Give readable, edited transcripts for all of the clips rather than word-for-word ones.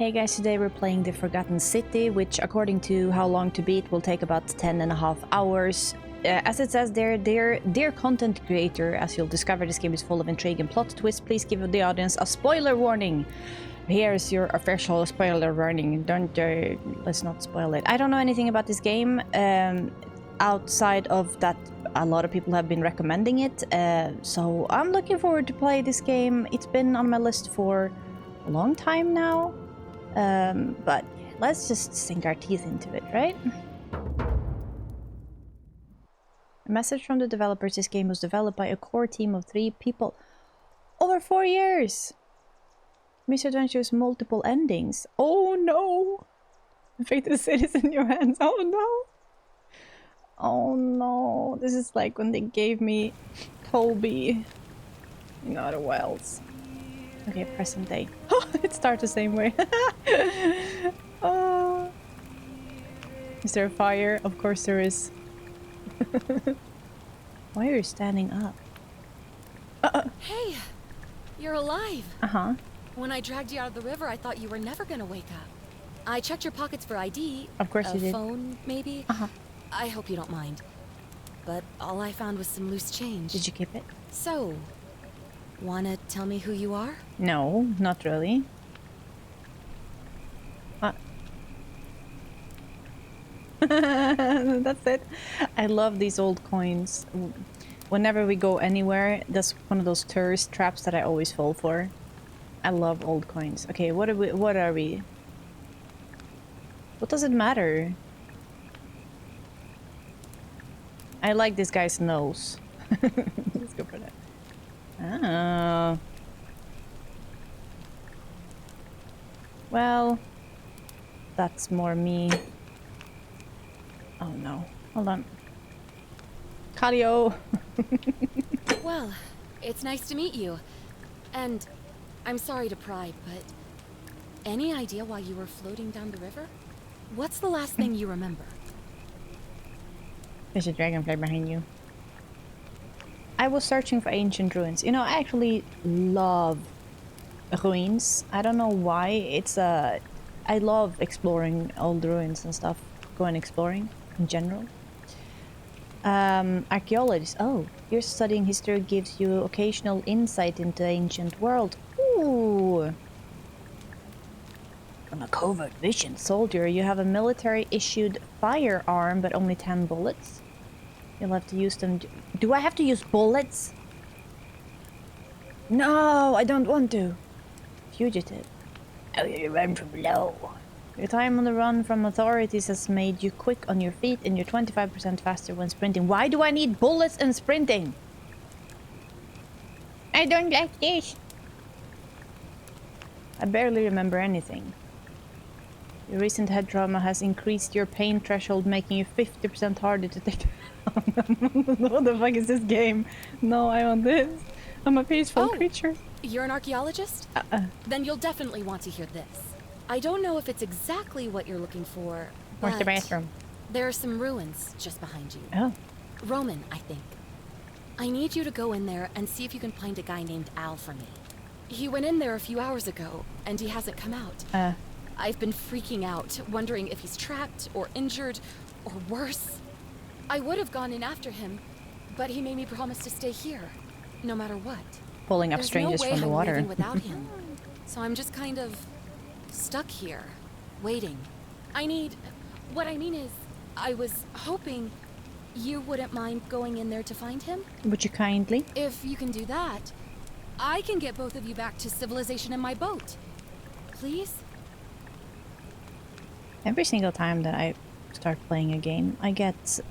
Hey guys, today we're playing The Forgotten City, which according to How Long to Beat will take about 10.5 hours. As it says there, dear content creator, as you'll discover this game is full of intrigue and plot twists, please give the audience a spoiler warning. Here's your official spoiler warning. Let's not spoil it. I don't know anything about this game, outside of that a lot of people have been recommending it, so I'm looking forward to play this game. It's been on my list for a long time now. But let's just sink our teeth into it, right? A message from the developers. This game was developed by a core team of 3 people over 4 years. Misadventures, multiple endings. Oh no! The fate of the city is in your hands. Oh no! Oh no! This is like when they gave me Colby in Outer Wilds. Okay, present day. Oh, it starts the same way. Oh. Is there a fire? Of course there is. Why are you standing up? Hey, you're alive. Uh-huh. When I dragged you out of the river, I thought you were never gonna wake up. I checked your pockets for ID. Of course you did. A phone, maybe? Uh-huh. I hope you don't mind. But all I found was some loose change. Did you keep it? So, wanna tell me who you are? No, not really. That's it. I love these old coins. Whenever we go anywhere, that's one of those tourist traps that I always fall for. I love old coins. Okay, what are we? What does it matter? I like this guy's nose. Let's go for that. Oh. Well, that's more me. Oh no. Hold on. Cardio! Well, it's nice to meet you. And I'm sorry to pry, but any idea why you were floating down the river? What's the last thing you remember? There's a dragonfly behind you. I was searching for ancient ruins. You know, I actually love ruins. I don't know why. I love exploring old ruins and stuff. Going exploring in general. Archaeologists. Oh, your studying history gives you occasional insight into the ancient world. Ooh. From a covert vision soldier, you have a military issued firearm, but only 10 bullets. You'll have to use them. Do I have to use bullets? No, I don't want to. Fugitive. Oh, you run from below. Your time on the run from authorities has made you quick on your feet and you're 25% faster when sprinting. Why do I need bullets and sprinting? I don't like this. I barely remember anything. Your recent head trauma has increased your pain threshold, making you 50% harder to take. What the fuck is this game? No, I want this. I'm a peaceful creature. You're an archaeologist? Then you'll definitely want to hear this. I don't know if it's exactly what you're looking for, but where's the bathroom? There are some ruins just behind you. Oh. Roman, I think. I need you to go in there and see if you can find a guy named Al for me. He went in there a few hours ago, and he hasn't come out. I've been freaking out, wondering if he's trapped or injured or worse. I would have gone in after him, but he made me promise to stay here, no matter what. Pulling up strangers from the water. There's no way I'm leaving without him. So I'm just kind of stuck here, waiting. What I mean is, I was hoping you wouldn't mind going in there to find him. Would you kindly? If you can do that, I can get both of you back to civilization in my boat. Please? Every single time that I start playing a game, I get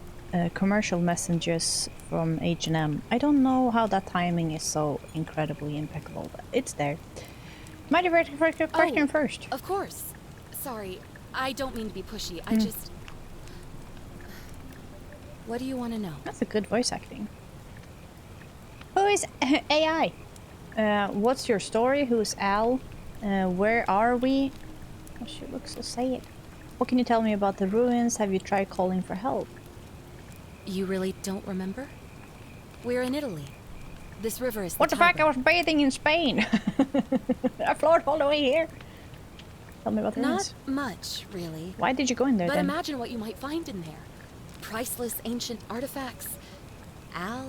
commercial messages from H&M. I don't know how that timing is so incredibly impeccable, but it's there. Might have read the question first. Of course. Sorry, I don't mean to be pushy. What do you want to know? That's a good voice acting. Who is AI? What's your story? Who's Al? Where are we? Oh, she looks so sad. What can you tell me about the ruins? Have you tried calling for help? You really don't remember? We're in Italy. This river is What the fuck? I was bathing in Spain. I floated all the way here. Tell me about the ruins. Not much, really. Why did you go in there But then? imagine what you might find in there. Priceless ancient artifacts. Al.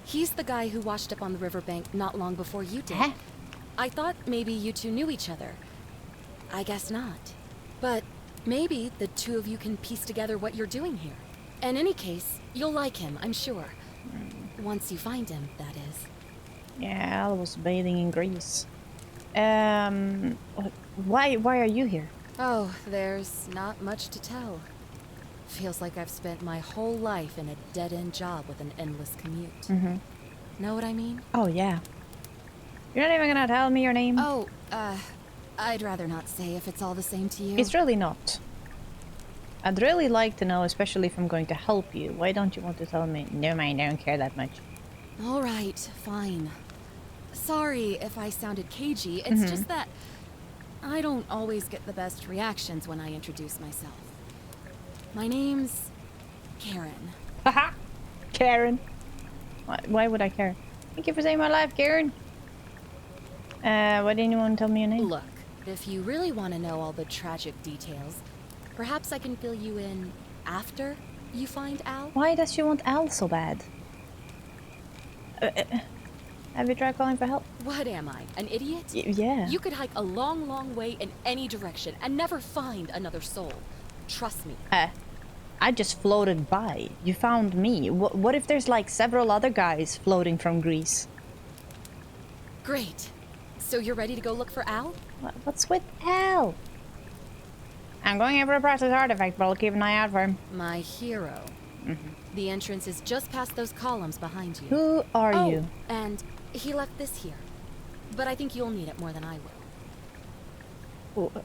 He's the guy who washed up on the riverbank not long before you did. Huh? I thought maybe you two knew each other. I guess not. But maybe the two of you can piece together what you're doing here. In any case, you'll like him, I'm sure. Once you find him, that is. Yeah, I was bathing in Greece. Why are you here? Oh, there's not much to tell. Feels like I've spent my whole life in a dead-end job with an endless commute. Mm-hmm. Know what I mean? Oh, yeah. You're not even gonna tell me your name? Oh, I'd rather not say if it's all the same to you. It's really not. I'd really like to know, especially if I'm going to help you. Why don't you want to tell me? No, mind, I don't care that much. All right, fine. Sorry if I sounded cagey. It's just that I don't always get the best reactions when I introduce myself. My name's Karen. Haha! Karen. Why would I care? Thank you for saving my life, Karen. Why didn't you want to tell me your name? Look, if you really want to know all the tragic details, perhaps I can fill you in after you find Al? Why does she want Al so bad? Have you tried calling for help? What am I, an idiot? Yeah. You could hike a long, long way in any direction and never find another soul. Trust me. I just floated by. You found me. What if there's like several other guys floating from Greece? Great. So you're ready to go look for Al? What's with Al? I'm going over a process artifact, but I'll keep an eye out for him. My hero. The entrance is just past those columns behind you. Who are you? And he left this here. But I think you'll need it more than I will. Oh.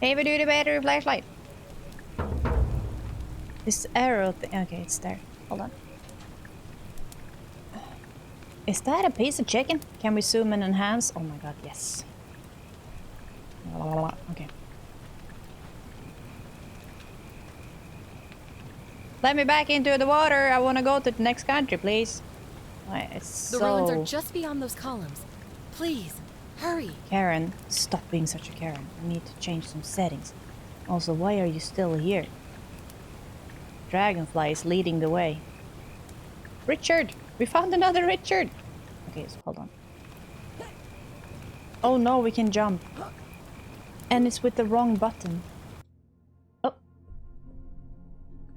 Heavy duty battery flashlight. This arrow thing. Okay, it's there. Hold on. Is that a piece of chicken? Can we zoom and enhance? Oh my god, yes. Okay. Let me back into the water. I want to go to the next country, please. It's The ruins are just beyond those columns. Please, hurry. Karen, stop being such a Karen. I need to change some settings. Also, why are you still here? Dragonfly is leading the way. Richard! We found another Richard! Okay, so hold on. Oh no, we can jump. And it's with the wrong button. Oh.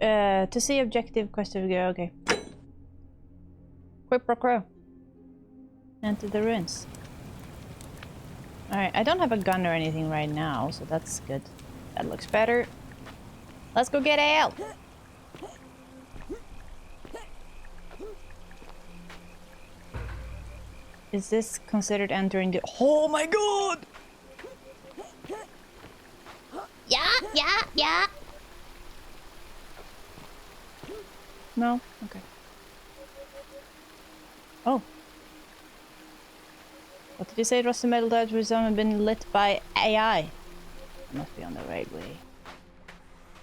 To see objective, quest to go, okay. Quid pro quo. Enter the ruins. Alright, I don't have a gun or anything right now, so that's good. That looks better. Let's go get Al! Is this considered entering the— Oh my god! Yeah. No? Okay. Oh. What did you say? Rusty metal dodge with some have been lit by AI. Must be on the right way.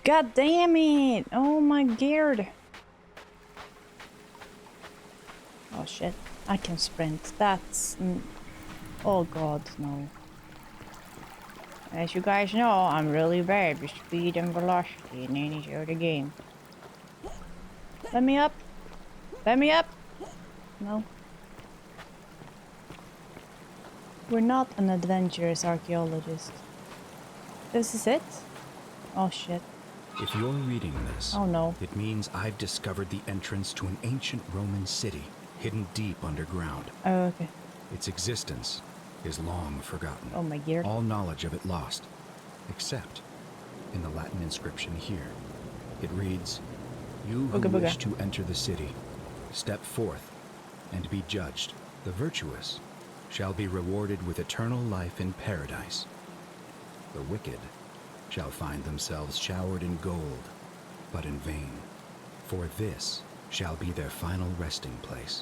God damn it! Oh my god! Oh shit. I can sprint. That's... Oh god, no. As you guys know, I'm really bad with speed and velocity in any sort of game. Let me up! Let me up! No. We're not an adventurous archaeologist. This is it? Oh shit. If you're reading this, oh no, it means I've discovered the entrance to an ancient Roman city, hidden deep underground. Oh, okay. Its existence is long forgotten. Oh my gear. All knowledge of it lost, except in the Latin inscription here. It reads, "You who wish to enter the city, step forth and be judged. The virtuous shall be rewarded with eternal life in paradise. The wicked shall find themselves showered in gold, but in vain, for this shall be their final resting place."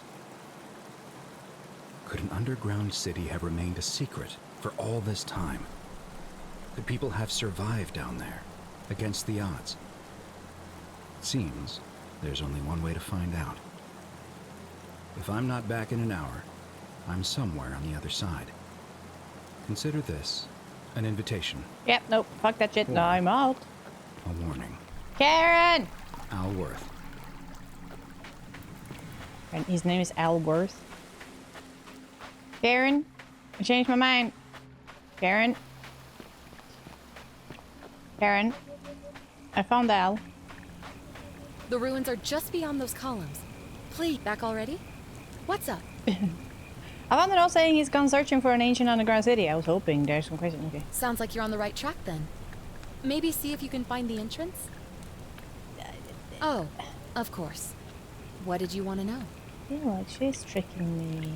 Could an underground city have remained a secret for all this time? Could people have survived down there, against the odds? It seems there's only one way to find out. If I'm not back in an hour, I'm somewhere on the other side. Consider this an invitation. Yep, nope, fuck that shit. No, I'm out. A warning. Karen! Al Worth. And his name is Al Worth. Karen, I changed my mind. Karen. Karen. I found Al. The ruins are just beyond those columns. Please, back already? What's up? I found a note saying he's gone searching for an ancient underground city. I was hoping there's some question. Okay. Sounds like you're on the right track then. Maybe see if you can find the entrance? Oh, of course. What did you want to know? I feel like she's tricking me.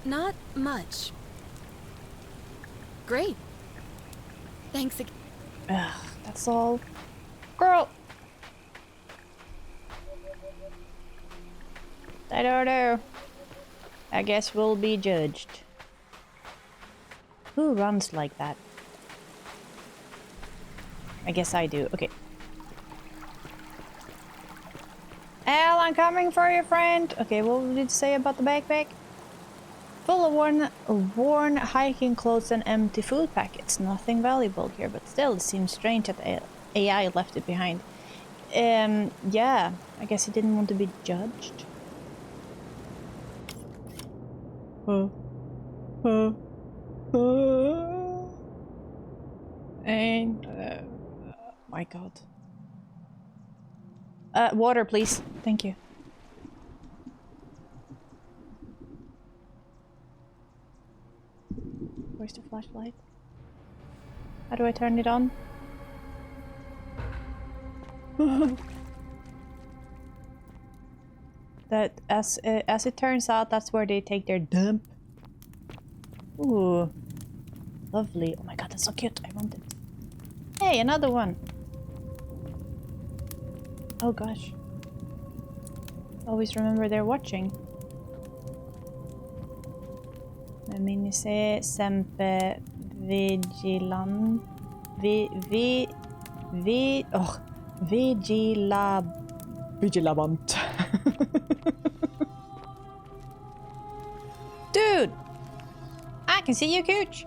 Not much. Great. Thanks again. Ugh, that's all. Girl! I don't know. I guess we'll be judged. Who runs like that? I guess I do. Okay. Al, I'm coming for you, friend. Okay, what did you say about the backpack? Full of worn hiking clothes and empty food packets. Nothing valuable here, but still it seems strange that the AI left it behind. Yeah, I guess he didn't want to be judged. And my god. Water, please. Thank you. Where's the flashlight? How do I turn it on? That as it turns out, that's where they take their dump. Ooh, lovely. Oh my god, that's so cute. I want it. Hey, another one. Oh gosh. Always remember they're watching. Jag minns sempre vigilant. Vigilant. Dude! I can see your cooch!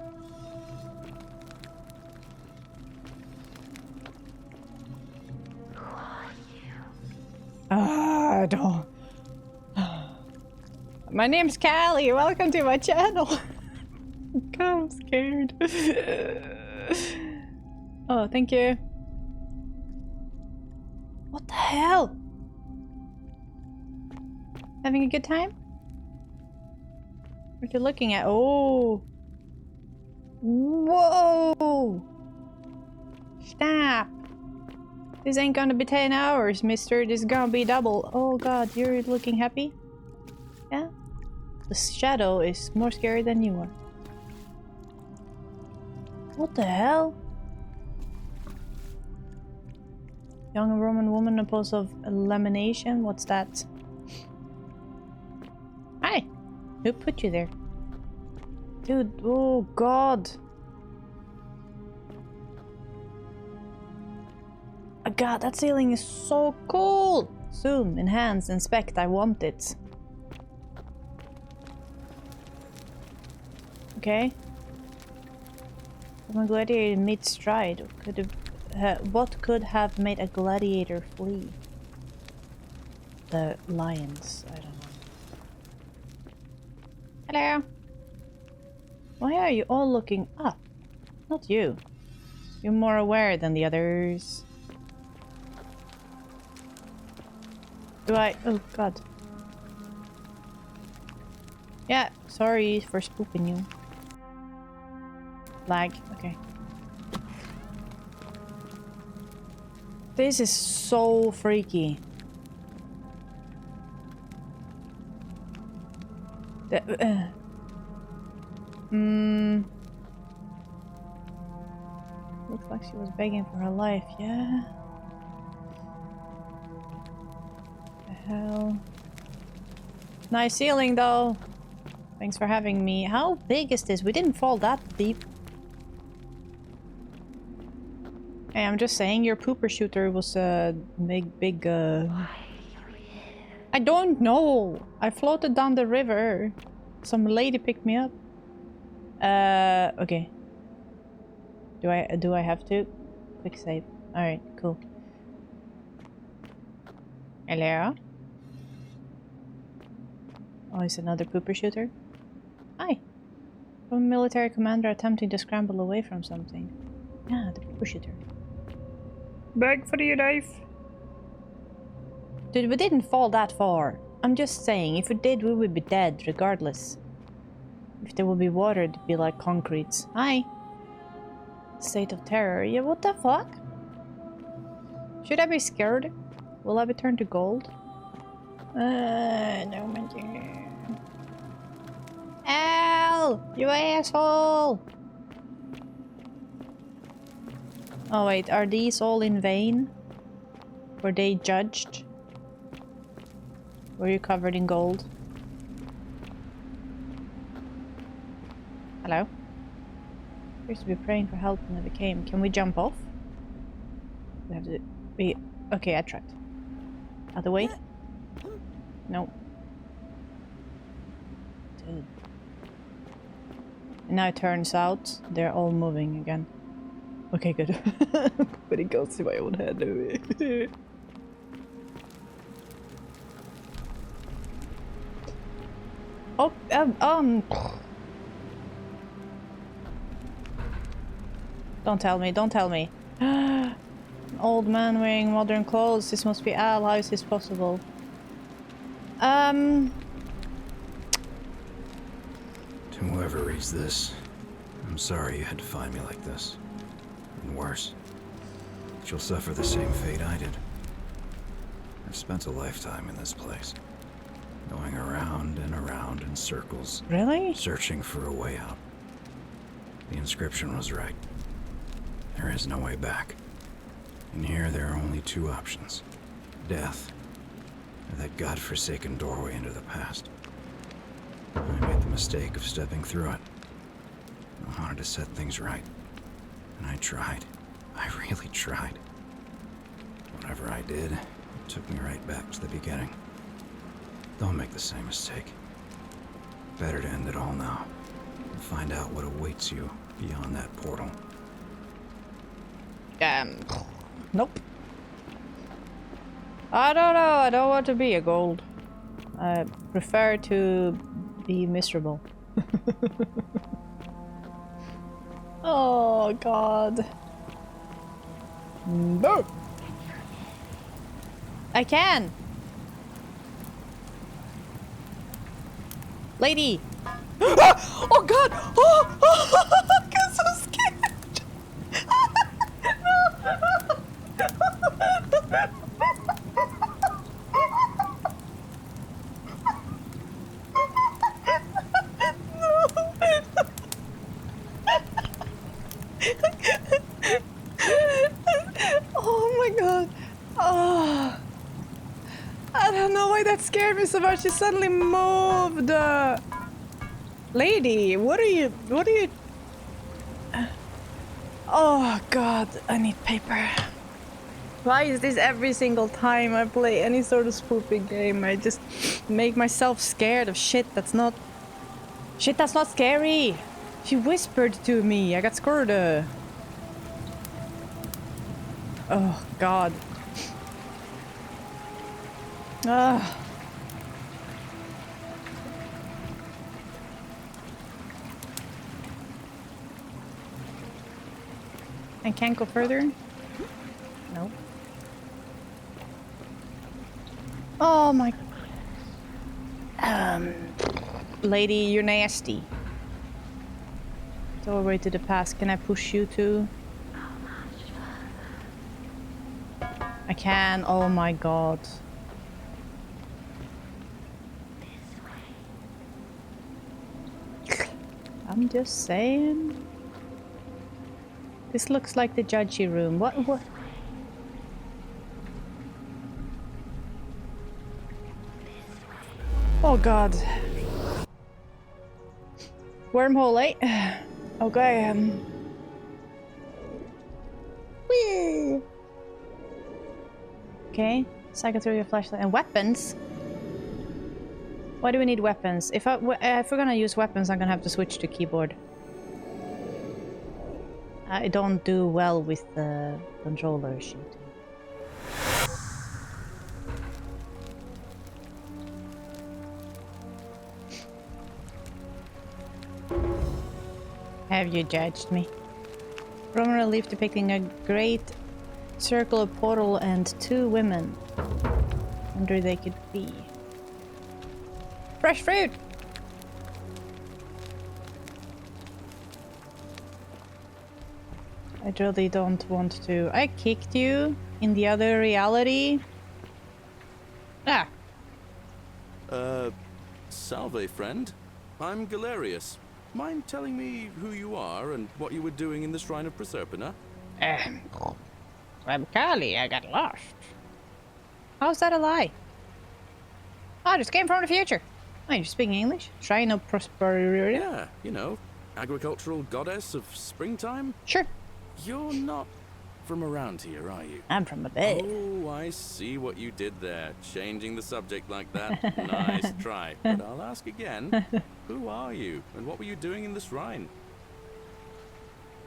Who are you? I don't... My name's Callie, welcome to my channel! God, I'm scared. Oh, thank you. What the hell? Having a good time? What you looking at? Oh! Whoa! Stop! This ain't gonna be 10 hours, mister. This is gonna be double. Oh god, you're looking happy? Yeah? The shadow is more scary than you are. What the hell? Young Roman woman opposed of elimination? What's that? Hi! Who put you there? Dude, oh god! Oh god, that ceiling is so cool! Zoom, enhance, inspect, I want it. Okay. From a gladiator mid-stride. What could have made a gladiator flee? The lions, I don't know. Hello! Why are you all looking up? Not you. You're more aware than the others. Do I? Oh god. Yeah, sorry for spooping you. Lag, okay. This is so freaky. Looks like she was begging for her life, yeah? The hell? Nice ceiling though. Thanks for having me. How big is this? We didn't fall that deep. Hey, I'm just saying your pooper shooter was a big Why are you here? I don't know. I floated down the river. Some lady picked me up. Okay. Do I have to? Quick save. Alright, cool. Hello? Oh, it's another pooper shooter? Hi. From a military commander attempting to scramble away from something. Yeah, the pooper shooter. Beg for your life. Dude, we didn't fall that far. I'm just saying, if we did, we would be dead, regardless. If there would be water, it'd be like concrete. Hi. State of terror. Yeah, what the fuck? Should I be scared? Will I be turned to gold? No, man. Al! You asshole! Oh wait, are these all in vain? Were they judged? Were you covered in gold? Hello? Appears to be praying for help and never came. Can we jump off? We have to be... Okay, I tried. Other way? No. Dude. And now it turns out they're all moving again. Okay, good. But it goes to my own head. Oh, Don't tell me, don't tell me. An old man wearing modern clothes. This must be Al. How is this possible? To whoever reads this, I'm sorry you had to find me like this. And worse, you'll suffer the same fate I did. I've spent a lifetime in this place, going around and around in circles. Really? Searching for a way out. The inscription was right. There is no way back. In here, there are only two options. Death, or that godforsaken doorway into the past. I made the mistake of stepping through it. I wanted to set things right. And I tried. I really tried. Whatever I did, it took me right back to the beginning. Don't make the same mistake. Better to end it all now. And find out what awaits you beyond that portal. Nope. I don't know. I don't want to be a gold. I prefer to be miserable. Oh god. No. I can. Lady. Oh god. Oh, I'm so scared. Oh my god. Oh. I don't know why that scared me so much. She suddenly moved. Lady, what are you... Oh god, I need paper. Why is this every single time I play any sort of spooping game? I just make myself scared of shit that's not... Shit that's not scary! She whispered to me, I got scared. Oh god. Ah. I can't go further? No. Oh my... Lady, you're nasty. Doorway to the past. Can I push you too? I can. Oh my god. I'm just saying. This looks like the judgy room. What? Oh god. Wormhole, eh? Okay, Whee! Okay, cycle through your flashlight and weapons. Why do we need weapons? If we're gonna use weapons, I'm gonna have to switch to keyboard. I don't do well with the controller shooting. Have you judged me? Roman relief depicting a great circle, a portal, and 2 women. Wonder who they could be. Fresh fruit! I really don't want to. I kicked you in the other reality. Ah. Salve, friend. I'm Galerius. Mind telling me who you are and what you were doing in the Shrine of Proserpina? I'm Kali, I got lost. How's that a lie? I just came from the future. Oh, you're speaking English? Shrine of Prosperity? Yeah, you know, agricultural goddess of springtime? Sure. You're not from around here, are you? I'm from above. Oh, I see what you did there. Changing the subject like that. Nice try. But I'll ask again. Who are you? And what were you doing in the shrine?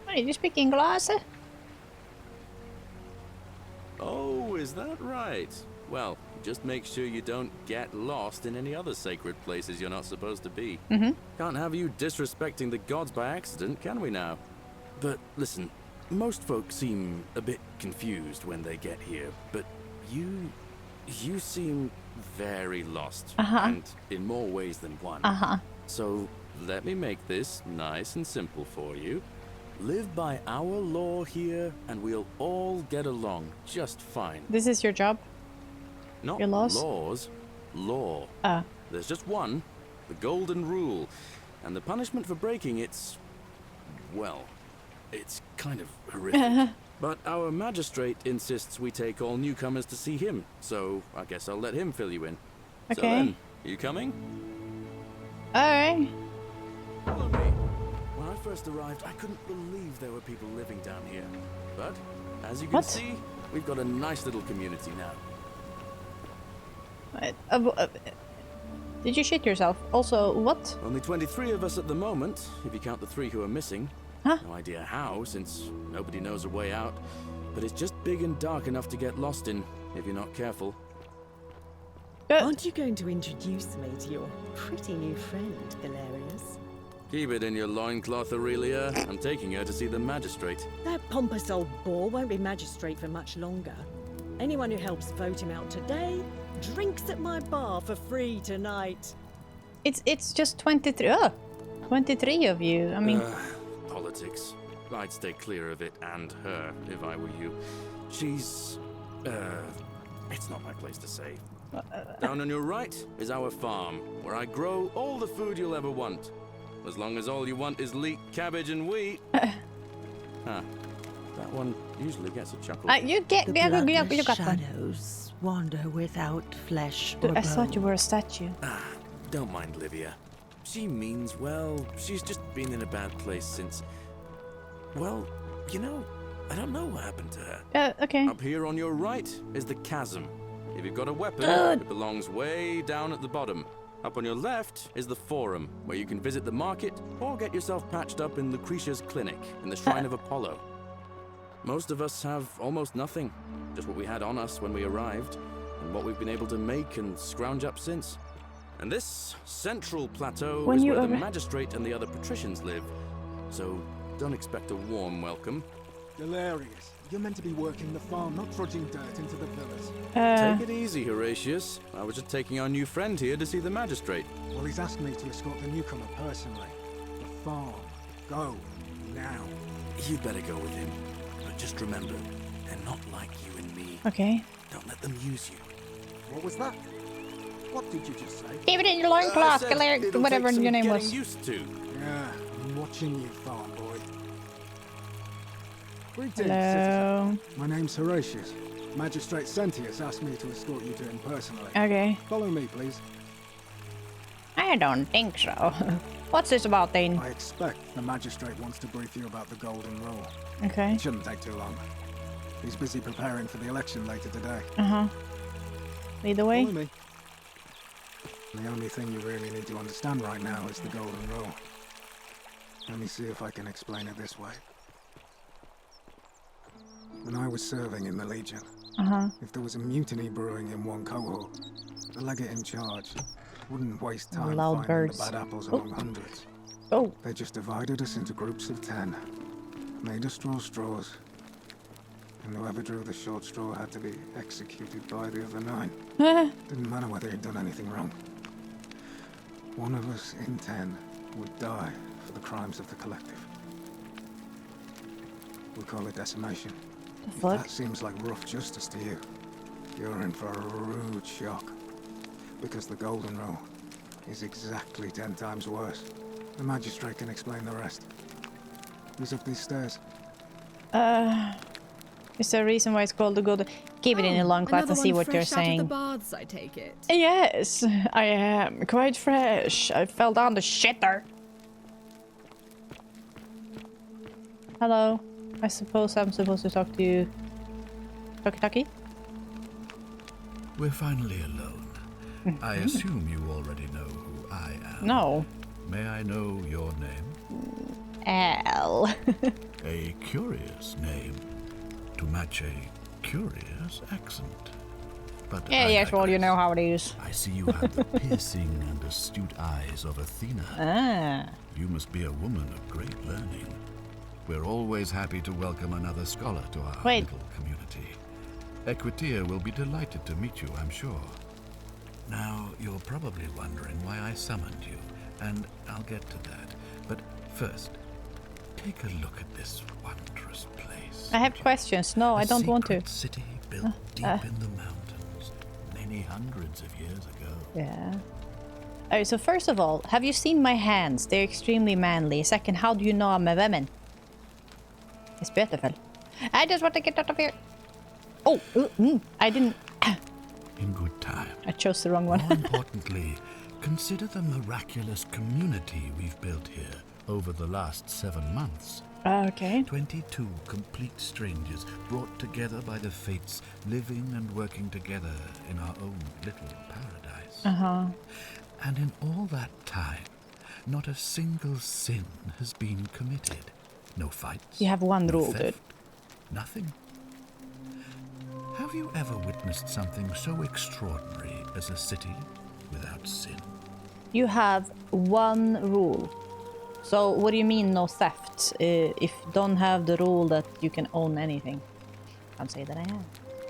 Are you speaking English? Oh, is that right? Well, just make sure you don't get lost in any other sacred places you're not supposed to be. Can't have you disrespecting the gods by accident, can we now? But listen, most folks seem a bit confused when they get here, but you seem very lost, and in more ways than one. So let me make this nice and simple for you. Live by our law here, and we'll all get along just fine. This is your job? Not your laws? Laws, law. There's just one, the golden rule, and the punishment for breaking it's, well, it's kind of horrific. But our magistrate insists we take all newcomers to see him, so I guess I'll let him fill you in. Okay. So then, you coming? Alright. Follow me. When I first arrived, I couldn't believe there were people living down here. But, as you can see, we've got a nice little community now. Did you shit yourself? Also, what? Only 23 of us at the moment, if you count the 3 who are missing. Huh? No idea how, since nobody knows a way out. But it's just big and dark enough to get lost in, if you're not careful. Aren't you going to introduce me to your pretty new friend, Galerius? Keep it in your loincloth, Aurelia. I'm taking her to see the magistrate. That pompous old bore won't be magistrate for much longer. Anyone who helps vote him out today drinks at my bar for free tonight. It's just 23. 23 of you. I mean, Politics. I'd stay clear of it and her if I were you. She's it's not my place to say. Down on your right is our farm, where I grow all the food you'll ever want. As long as all you want is leek, cabbage, and wheat. That one usually gets a chuckle. you got that. Shadows wander without flesh or Dude, I thought you bone. were a statue. Don't mind Livia. She means well. She's just been in a bad place since... Well, you know, I don't know what happened to her. Okay. Up here on your right is the chasm. If you've got a weapon, it belongs way down at the bottom. Up on your left is the forum, where you can visit the market or get yourself patched up in Lucretia's clinic in the Shrine of Apollo. Most of us have almost nothing, just what we had on us when we arrived, and what we've been able to make and scrounge up since. And this central plateau is where the magistrate and the other patricians live, so don't expect a warm welcome. Galerius, you're meant to be working the farm, not trudging dirt into the villas. Take it easy, Horatius. I was just taking our new friend here to see the magistrate. Well, he's asked me to escort the newcomer personally. The farm. Go. Now. You'd better go with him. But just remember, they're not like you and me. Okay. Don't let them use you. What was that? What did you just say? Keep it in your loincloth, It'll whatever take some your name getting was. used to. Yeah, I'm watching you, farm boy. Greetings, Hello. citizen. My name's Horatius. Magistrate Sentius asked me to escort you to him personally. Okay. Follow me, please. I don't think so. What's this about then? I expect the magistrate wants to brief you about the golden rule. Okay. It shouldn't take too long. He's busy preparing for the election later today. Lead the way. Follow me. The only thing you really need to understand right now is the golden rule. Let me see if I can explain it this way. When I was serving in the Legion, if there was a mutiny brewing in one cohort, the legate in charge wouldn't waste time Loud finding birds. the bad apples among hundreds. Oh. They just divided us into groups of 10, made us draw straws, and whoever drew the short straw had to be executed by the other 9. Didn't matter whether he'd done anything wrong. One of us in 10 would die for the crimes of the collective. We call it decimation. If that seems like rough justice to you, you're in for a rude shock. Because the golden rule is exactly 10 times worse. The magistrate can explain the rest. He's up these stairs. Is there a reason why it's called the golden? Keep it in a long class and see what you're saying. Out of the baths, I take it. Yes, I am quite fresh. I fell down the shitter. Hello. I suppose I'm supposed to talk to you. Talkie? We're finally alone. I assume you already know who I am. No. May I know your name? Al. A curious name to match a curious accent. But Yeah, yes, well, you know how it is. I see you have the piercing and astute eyes of Athena. Ah. You must be a woman of great learning. We're always happy to welcome another scholar to our little community. Equitia will be delighted to meet you, I'm sure. Now, you're probably wondering why I summoned you, and I'll get to that. But first, take a look at this wondrous place. I have questions. No, I don't want to. A city built deep in the mountains, many hundreds of years ago. Yeah. Alright, so first of all, have you seen my hands? They're extremely manly. Second, how do you know I'm a woman? It's beautiful. I just want to get out of here. Oh, I didn't. In good time. I chose the wrong one. More importantly, consider the miraculous community we've built here over the last 7 months. Okay. 22 complete strangers brought together by the fates, living and working together in our own little paradise. And in all that time, not a single sin has been committed. No fights. You have one no rule, theft, dude. Nothing. Have you ever witnessed something so extraordinary as a city without sin? You have one rule. So what do you mean no theft? If you don't have the rule that you can own anything. Can't say that I have.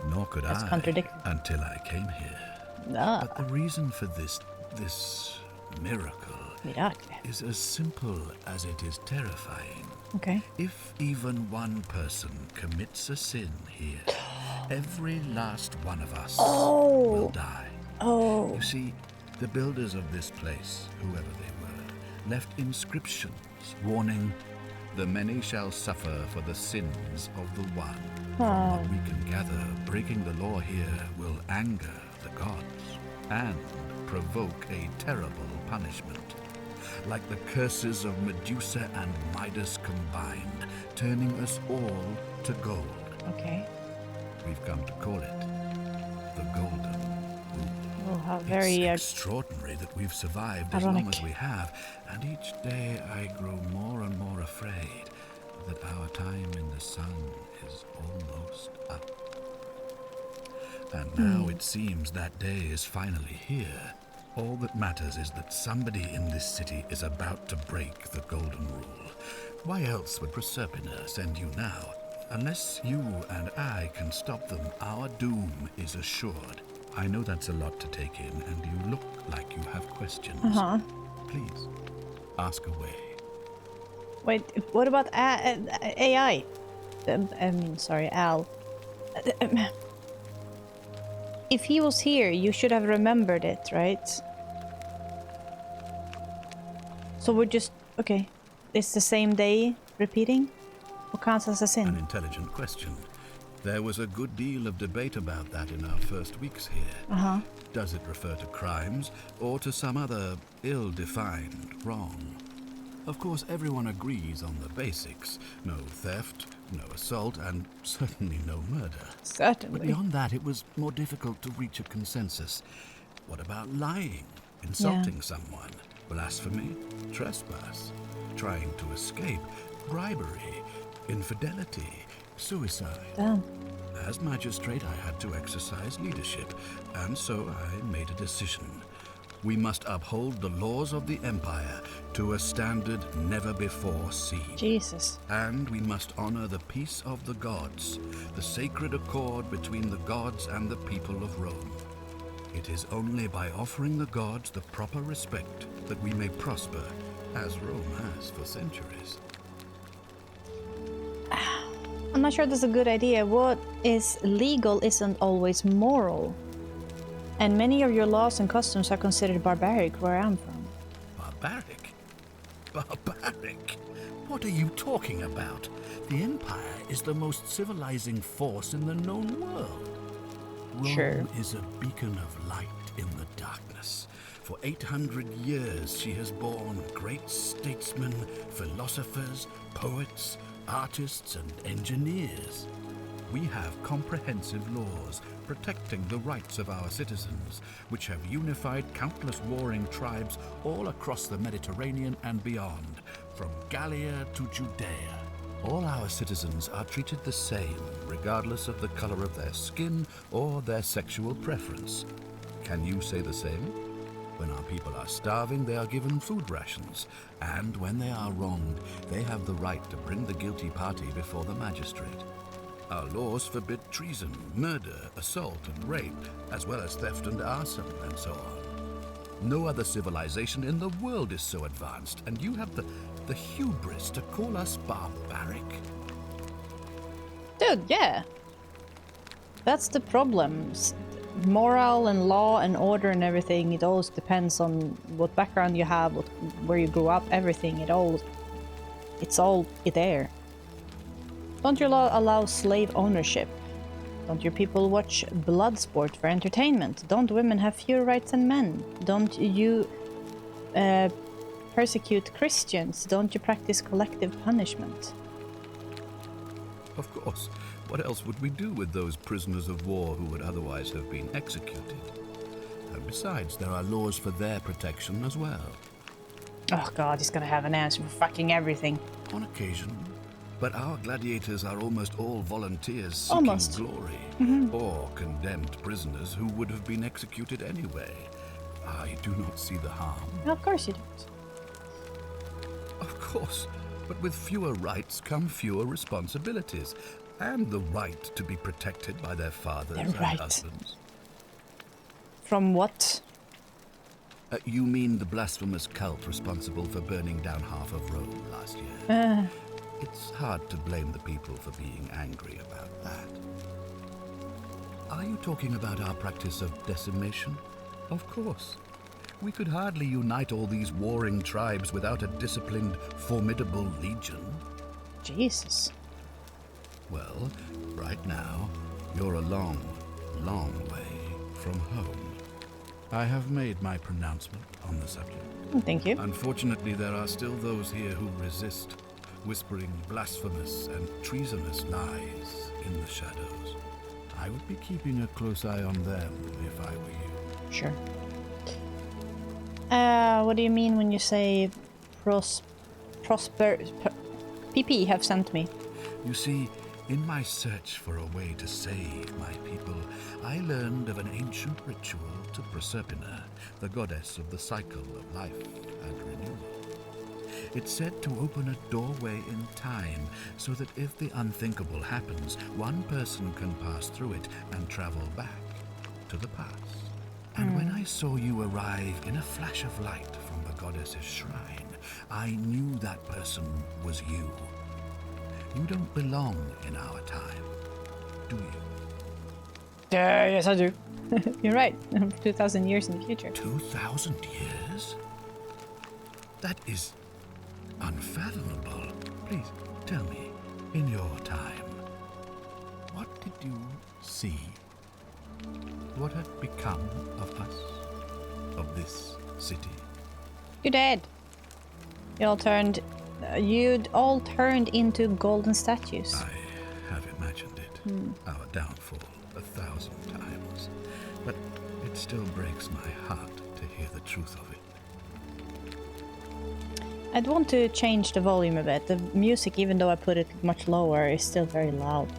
Nor could That's I contradictory. until I came here. But the reason for this miracle is as simple as it is terrifying. Okay. If even one person commits a sin here, every last one of us will die. Oh. You see, the builders of this place, whoever they were, left inscriptions warning, "The many shall suffer for the sins of the one." From what we can gather, breaking the law here will anger the gods and provoke a terrible punishment. Like the curses of Medusa and Midas combined, turning us all to gold. Okay. We've come to call it the Golden Rule. Oh, how very It's extraordinary that we've survived as long as we have, and each day I grow more and more afraid that our time in the sun is almost up. And now it seems that day is finally here. All that matters is that somebody in this city is about to break the Golden Rule. Why else would Proserpina send you now? Unless you and I can stop them, our doom is assured. I know that's a lot to take in, and you look like you have questions. Please, ask away. Wait, what about AI? Sorry, Al. If he was here, you should have remembered it, right? So we're just... Okay. It's the same day repeating? What counts as a sin? An intelligent question. There was a good deal of debate about that in our first weeks here. Does it refer to crimes or to some other ill-defined wrong? Of course, everyone agrees on the basics. No theft, no assault, and certainly no murder. Certainly. But beyond that, it was more difficult to reach a consensus. What about lying? insulting someone, blasphemy, trespass, trying to escape, bribery, infidelity, suicide. Damn. As magistrate, I had to exercise leadership, and so I made a decision. We must uphold the laws of the Empire to a standard never before seen. Jesus. And we must honor the peace of the gods, the sacred accord between the gods and the people of Rome. It is only by offering the gods the proper respect that we may prosper, as Rome has for centuries. I'm not sure that's a good idea. What is legal isn't always moral. And many of your laws and customs are considered barbaric where I'm from. Barbaric? Barbaric? What are you talking about? The Empire is the most civilizing force in the known world. Rome is a beacon of light in the darkness. For 800 years she has borne great statesmen, philosophers, poets, artists and engineers. We have comprehensive laws protecting the rights of our citizens, which have unified countless warring tribes all across the Mediterranean and beyond, from Gallia to Judea. All our citizens are treated the same, regardless of the color of their skin or their sexual preference. Can you say the same? When our people are starving, they are given food rations, and when they are wronged, they have the right to bring the guilty party before the magistrate. Our laws forbid treason, murder, assault, and rape, as well as theft and arson, and so on. No other civilization in the world is so advanced, and you have the hubris to call us barbaric? Dude, yeah. That's the problem. Moral and law and order and everything, it all depends on what background you have, where you grew up, everything, it's all there. Don't your law allow slave ownership? Don't your people watch blood sport for entertainment? Don't women have fewer rights than men? Don't you persecute Christians? Don't you practice collective punishment? Of course. What else would we do with those prisoners of war who would otherwise have been executed? And besides, there are laws for their protection as well. Oh god, he's gonna have an answer for fucking everything. On occasion. But our gladiators are almost all volunteers seeking glory, or condemned prisoners who would have been executed anyway. I do not see the harm. Of course you don't. Of course, but with fewer rights come fewer responsibilities, and the right to be protected by their fathers and husbands. From what? You mean the blasphemous cult responsible for burning down half of Rome last year? It's hard to blame the people for being angry about that. Are you talking about our practice of decimation? Of course. We could hardly unite all these warring tribes without a disciplined, formidable legion. Jesus. Well, right now, you're a long, long way from home. I have made my pronouncement on the subject. Thank you. Unfortunately, there are still those here who resist, whispering blasphemous and treasonous lies in the shadows. I would be keeping a close eye on them if I were you. Sure. What do you mean when you say prosper? PP have sent me. You see, in my search for a way to save my people, I learned of an ancient ritual to Proserpina, the goddess of the cycle of life and renewal. It's said to open a doorway in time, so that if the unthinkable happens, one person can pass through it and travel back to the past. And when I saw you arrive in a flash of light from the goddess's shrine, I knew that person was you. You don't belong in our time, do you? Yes, I do. You're right. 2,000 years in the future. 2,000 years? That is unfathomable. Please tell me, in your time, what did you see? What had become of us, of this city? You're dead. You'd all turned into golden statues. I have imagined it. Our downfall 1,000 times. But it still breaks my heart to to hear the truth of it. I'd want to change the volume a bit. The music, even though I put it much lower, is still very loud.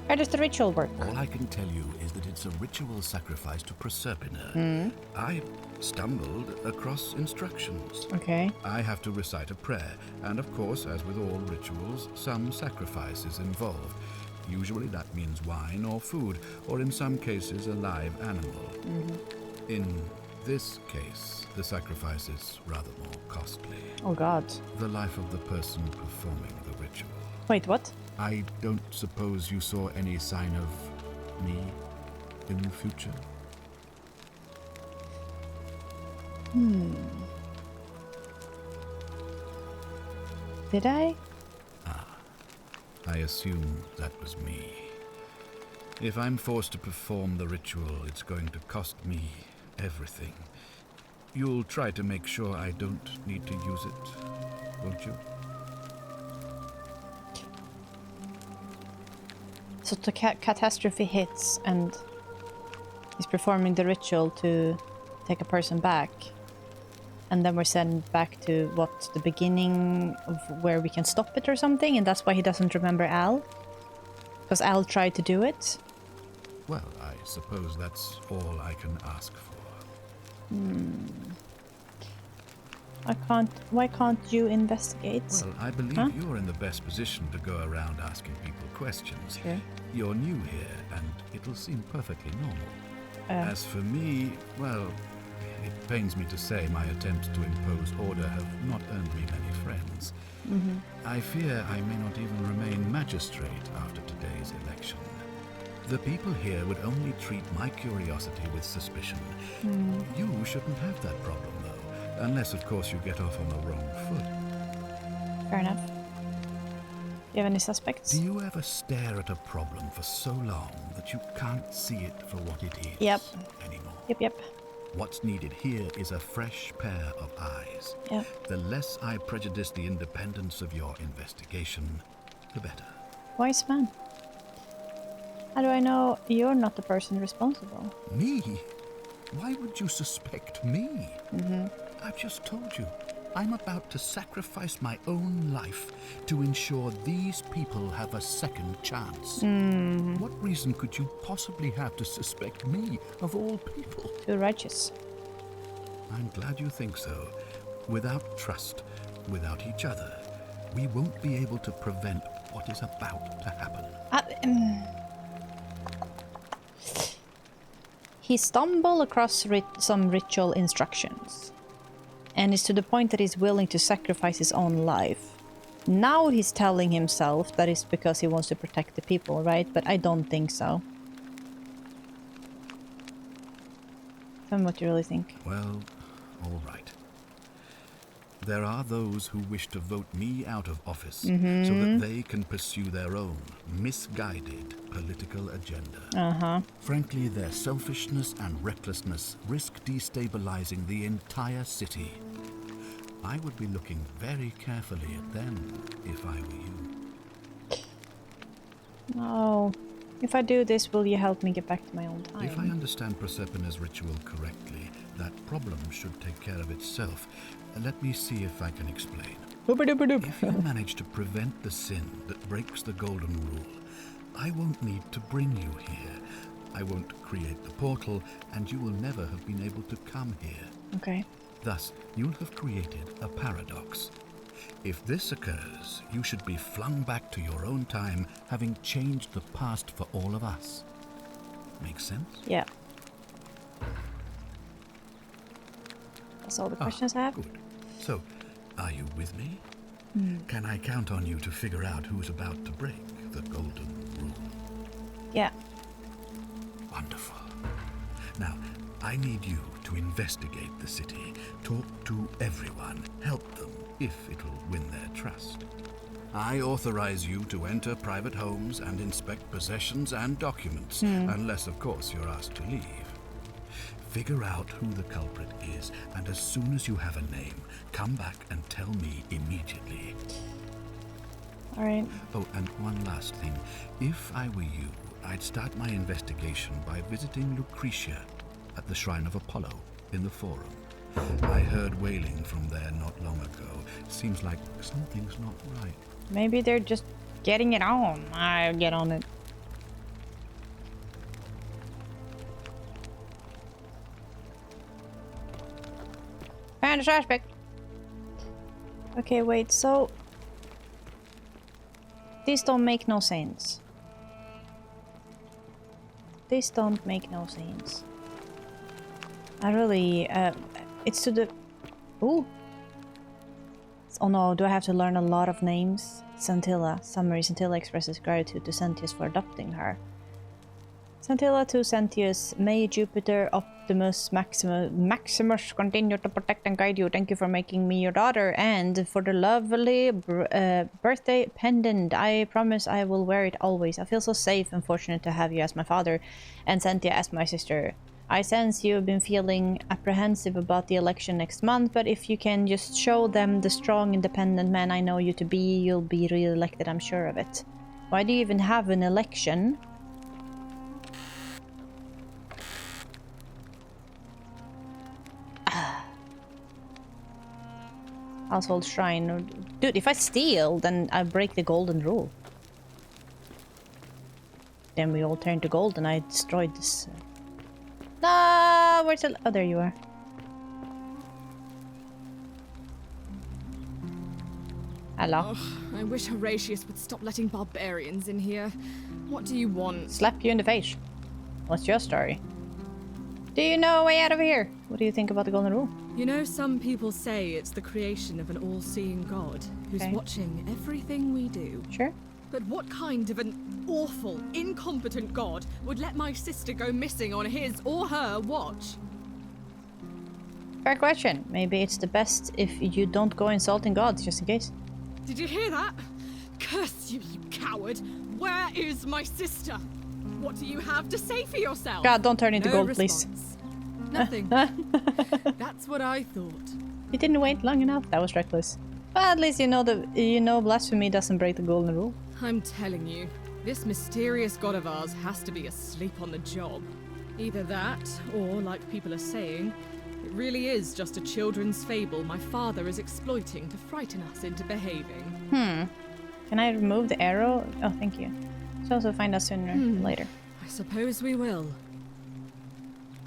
How does the ritual work? All I can tell you is that it's a ritual sacrifice to Proserpina. I stumbled across instructions. Okay. I have to recite a prayer, and of course, as with all rituals, some sacrifice is involved. Usually that means wine or food, or in some cases a live animal. In this case, the sacrifice is rather more costly. Oh god. The life of the person performing the ritual. Wait, what? I don't suppose you saw any sign of me in the future? Did I? I assume that was me. If I'm forced to perform the ritual, it's going to cost me everything. You'll try to make sure I don't need to use it, won't you? So the catastrophe hits and he's performing the ritual to take a person back. And then we're sent back to, what, the beginning of where we can stop it or something? And that's why he doesn't remember Al? Because Al tried to do it? Well, I suppose that's all I can ask for. Why can't you investigate? Well, I believe you're in the best position to go around asking people questions. Sure. You're new here, and it'll seem perfectly normal. As for me, well, it pains me to say my attempts to impose order have not earned me many friends. I fear I may not even remain magistrate after today's election. The people here would only treat my curiosity with suspicion. You shouldn't have that problem, though, unless, of course, you get off on the wrong foot. Fair enough. Do you have any suspects? Do you ever stare at a problem for so long that you can't see it for what it is anymore? Yep. What's needed here is a fresh pair of eyes. Yep. The less I prejudice the independence of your investigation, the better. Wise man. How do I know you're not the person responsible? Me? Why would you suspect me? I've just told you. I'm about to sacrifice my own life to ensure these people have a second chance. What reason could you possibly have to suspect me, of all people? Too righteous. I'm glad you think so. Without trust, without each other, we won't be able to prevent what is about to happen. He stumbled across some ritual instructions. And it's to the point that he's willing to sacrifice his own life. Now he's telling himself that it's because he wants to protect the people, right? But I don't think so. Tell me what you really think. Well, all right. There are those who wish to vote me out of office so that they can pursue their own misguided political agenda. Frankly, their selfishness and recklessness risk destabilizing the entire city. I would be looking very carefully at them if I were you. No. If I do this, will you help me get back to my own time? If I understand Proserpina's ritual correctly, that problem should take care of itself. Let me see if I can explain. If you manage to prevent the sin that breaks the golden rule, I won't need to bring you here. I won't create the portal, and you will never have been able to come here. Okay. Thus, you'll have created a paradox. If this occurs, you should be flung back to your own time, having changed the past for all of us. Make sense? Yeah. That's all the questions I have. Good. So, are you with me? Can I count on you to figure out who's about to break the golden rule? Yeah. Wonderful. Now, I need you to investigate the city, talk to everyone, help them if it'll win their trust. I authorize you to enter private homes and inspect possessions and documents, unless, of course, you're asked to leave. Figure out who the culprit is, and as soon as you have a name, come back and tell me immediately. All right. Oh, and one last thing. If I were you, I'd start my investigation by visiting Lucretia at the Shrine of Apollo in the forum. I heard wailing from there not long ago. Seems like something's not right. Maybe they're just getting it on. I'll get on it. Found a suspect. Okay, wait, so... These don't make no sense. These don't make no sense. I really... it's to the... Ooh! Oh no, do I have to learn a lot of names? Santilla. Summary. Santilla expresses gratitude to Sentius for adopting her. Santilla to Sentius. May Jupiter, Optimus, Maximus continue to protect and guide you. Thank you for making me your daughter and for the lovely birthday pendant. I promise I will wear it always. I feel so safe and fortunate to have you as my father and Sentia as my sister. I sense you've been feeling apprehensive about the election next month, but if you can just show them the strong, independent man I know you to be, you'll be re-elected, I'm sure of it. Why do you even have an election? Household shrine. Dude, if I steal, then I break the golden rule. Then we all turn to gold and I destroyed this... No, where's the... Oh, there you are. Hello. Oh, I wish Horatius would stop letting barbarians in here. What do you want? Slap you in the face. What's your story? Do you know a way out of here? What do you think about the golden rule? You know, some people say it's the creation of an all-seeing God who's Okay. watching everything we do. Sure. But what kind of an awful, incompetent God would let my sister go missing on his or her watch? Fair question. Maybe it's the best if you don't go insulting gods, just in case. Did you hear that? Curse you, you coward! Where is my sister? What do you have to say for yourself? God, don't turn into No gold, response. please. Nothing. That's what I thought. You didn't wait long enough. That was reckless. But at least you know blasphemy doesn't break the golden rule. I'm telling you, this mysterious god of ours has to be asleep on the job. Either that, or, like people are saying, it really is just a children's fable my father is exploiting to frighten us into behaving. Can I remove the arrow? Oh, thank you. So also find out sooner than later. I suppose we will.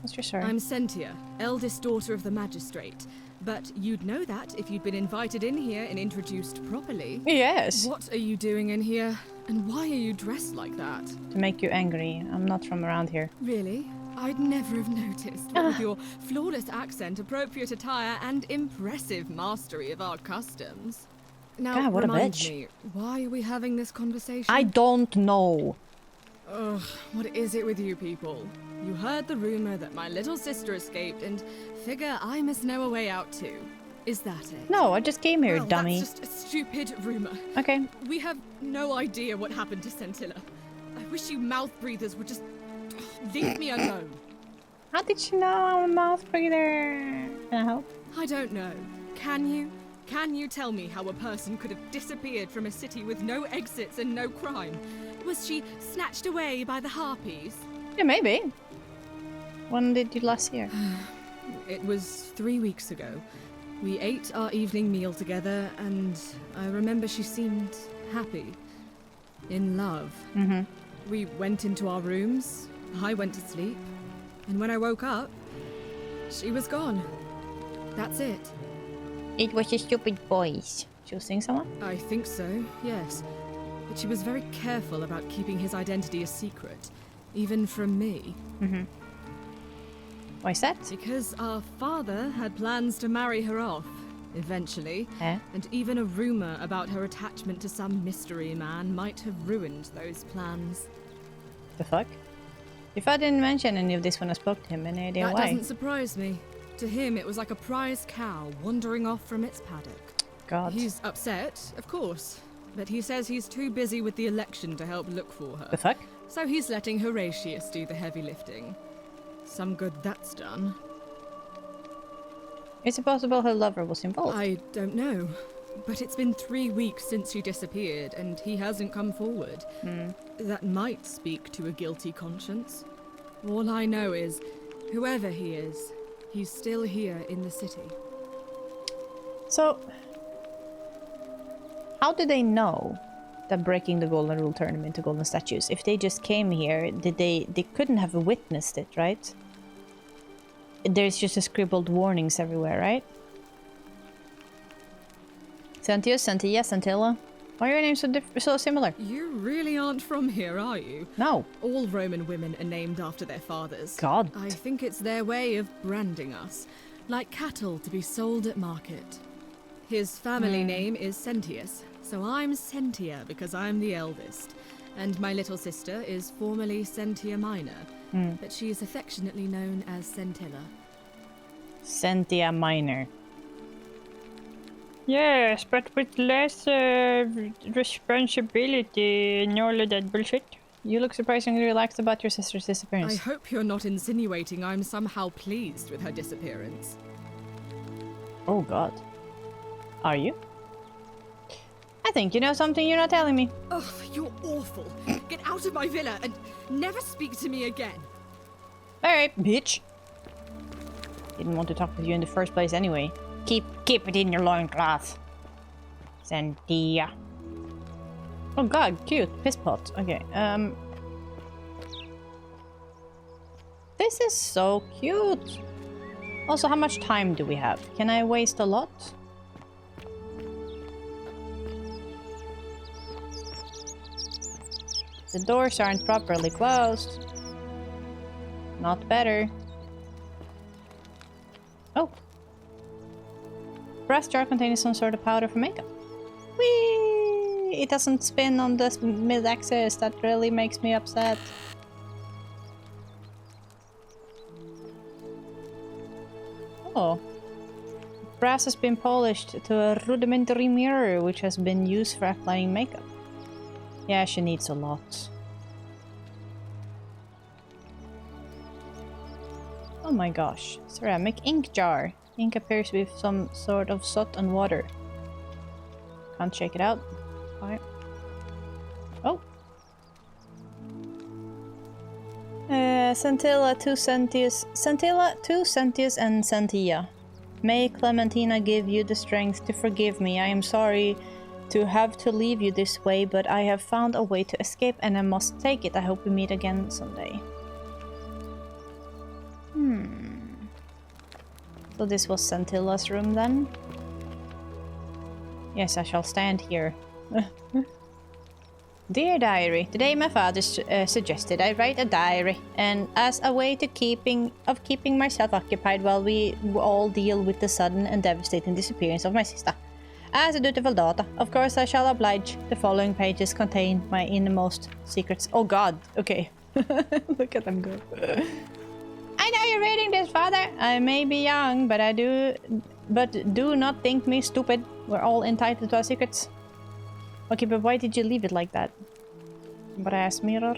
What's your story? I'm Sentia, eldest daughter of the magistrate. But you'd know that if you'd been invited in here and introduced properly. Yes. What are you doing in here? And why are you dressed like that? To make you angry. I'm not from around here. Really? I'd never have noticed, what with your flawless accent, appropriate attire, and impressive mastery of our customs. Now, God, what a remind bitch. me, why are we having this conversation? I don't know. Ugh, what is it with you people? You heard the rumor that my little sister escaped and figure I must know a way out too. Is that it? No, I just came here, Well, dummy. that's just a stupid rumor. Okay. We have no idea what happened to Scintilla. I wish you mouth breathers would just leave me alone. How did you know I'm a mouth breather? Can I help? I don't know. Can you? Can you tell me how a person could have disappeared from a city with no exits and no crime? Was she snatched away by the harpies? Yeah, maybe. When did you last see her? It was 3 weeks ago. We ate our evening meal together, and I remember she seemed happy. In love. Mm-hmm. We went into our rooms, I went to sleep, and when I woke up, she was gone. That's it. It was a stupid voice. She was seeing someone? I think so, yes. But she was very careful about keeping his identity a secret, even from me. Mm-hmm. Why is that? Because our father had plans to marry her off, eventually. And even a rumor about her attachment to some mystery man might have ruined those plans. The fuck? If I didn't mention any of this when I spoke to him, any idea That why? doesn't surprise me. To him, it was like a prize cow wandering off from its paddock. God. He's upset, of course, but he says he's too busy with the election to help look for her. The fuck? So he's letting Horatius do the heavy lifting. Some good that's done. Is it possible her lover was involved? I don't know. But it's been 3 weeks since she disappeared, and he hasn't come forward. That might speak to a guilty conscience. All I know is, whoever he is, He's still here in the city. So, how do they know that breaking the golden rule turned them into golden statues? If they just came here, they couldn't have witnessed it, right? There's just a scribbled warnings everywhere, right? Sentius, Sentia, Sentilla. Why are your names so similar? You really aren't from here, are you? No. All Roman women are named after their fathers. God. I think it's their way of branding us, like cattle to be sold at market. His family name is Sentius, so I'm Sentia because I'm the eldest. And my little sister is formerly Sentia Minor, but she is affectionately known as Sentilla. Sentia Minor. Yes, but with less responsibility and all of that bullshit. You look surprisingly relaxed about your sister's disappearance. I hope you're not insinuating I'm somehow pleased with her disappearance. Oh god. Are you? I think you know something you're not telling me. Ugh, you're awful. Get out of my villa and never speak to me again. Alright, bitch. Didn't want to talk with you in the first place anyway. Keep it in your loincloth. Sentia. Oh god, cute. Piss pot. Okay, this is so cute. Also, how much time do we have? Can I waste a lot? The doors aren't properly closed. Not better. Oh. Brass jar containing some sort of powder for makeup. Whee! It doesn't spin on the mid-axis. That really makes me upset. Oh. Brass has been polished to a rudimentary mirror which has been used for applying makeup. Yeah, she needs a lot. Oh my gosh. Ceramic ink jar. Ink appears with some sort of soot and water. Can't shake it out. Alright. Oh. Centilla, 2 Centius. Centilla, 2 Centius and Sentia. May Clementina give you the strength to forgive me. I am sorry to have to leave you this way, but I have found a way to escape and I must take it. I hope we meet again someday. So this was Centilla's room then? Yes, I shall stand here. Dear diary, today my father suggested I write a diary, and as a way to keeping myself occupied while we all deal with the sudden and devastating disappearance of my sister. As a dutiful daughter, of course I shall oblige. The following pages contain my innermost secrets. Oh god, okay. Look at them go. I know you're reading this, father. I may be young, but do not think me stupid. We're all entitled to our secrets. Okay, but why did you leave it like that? Brass mirror?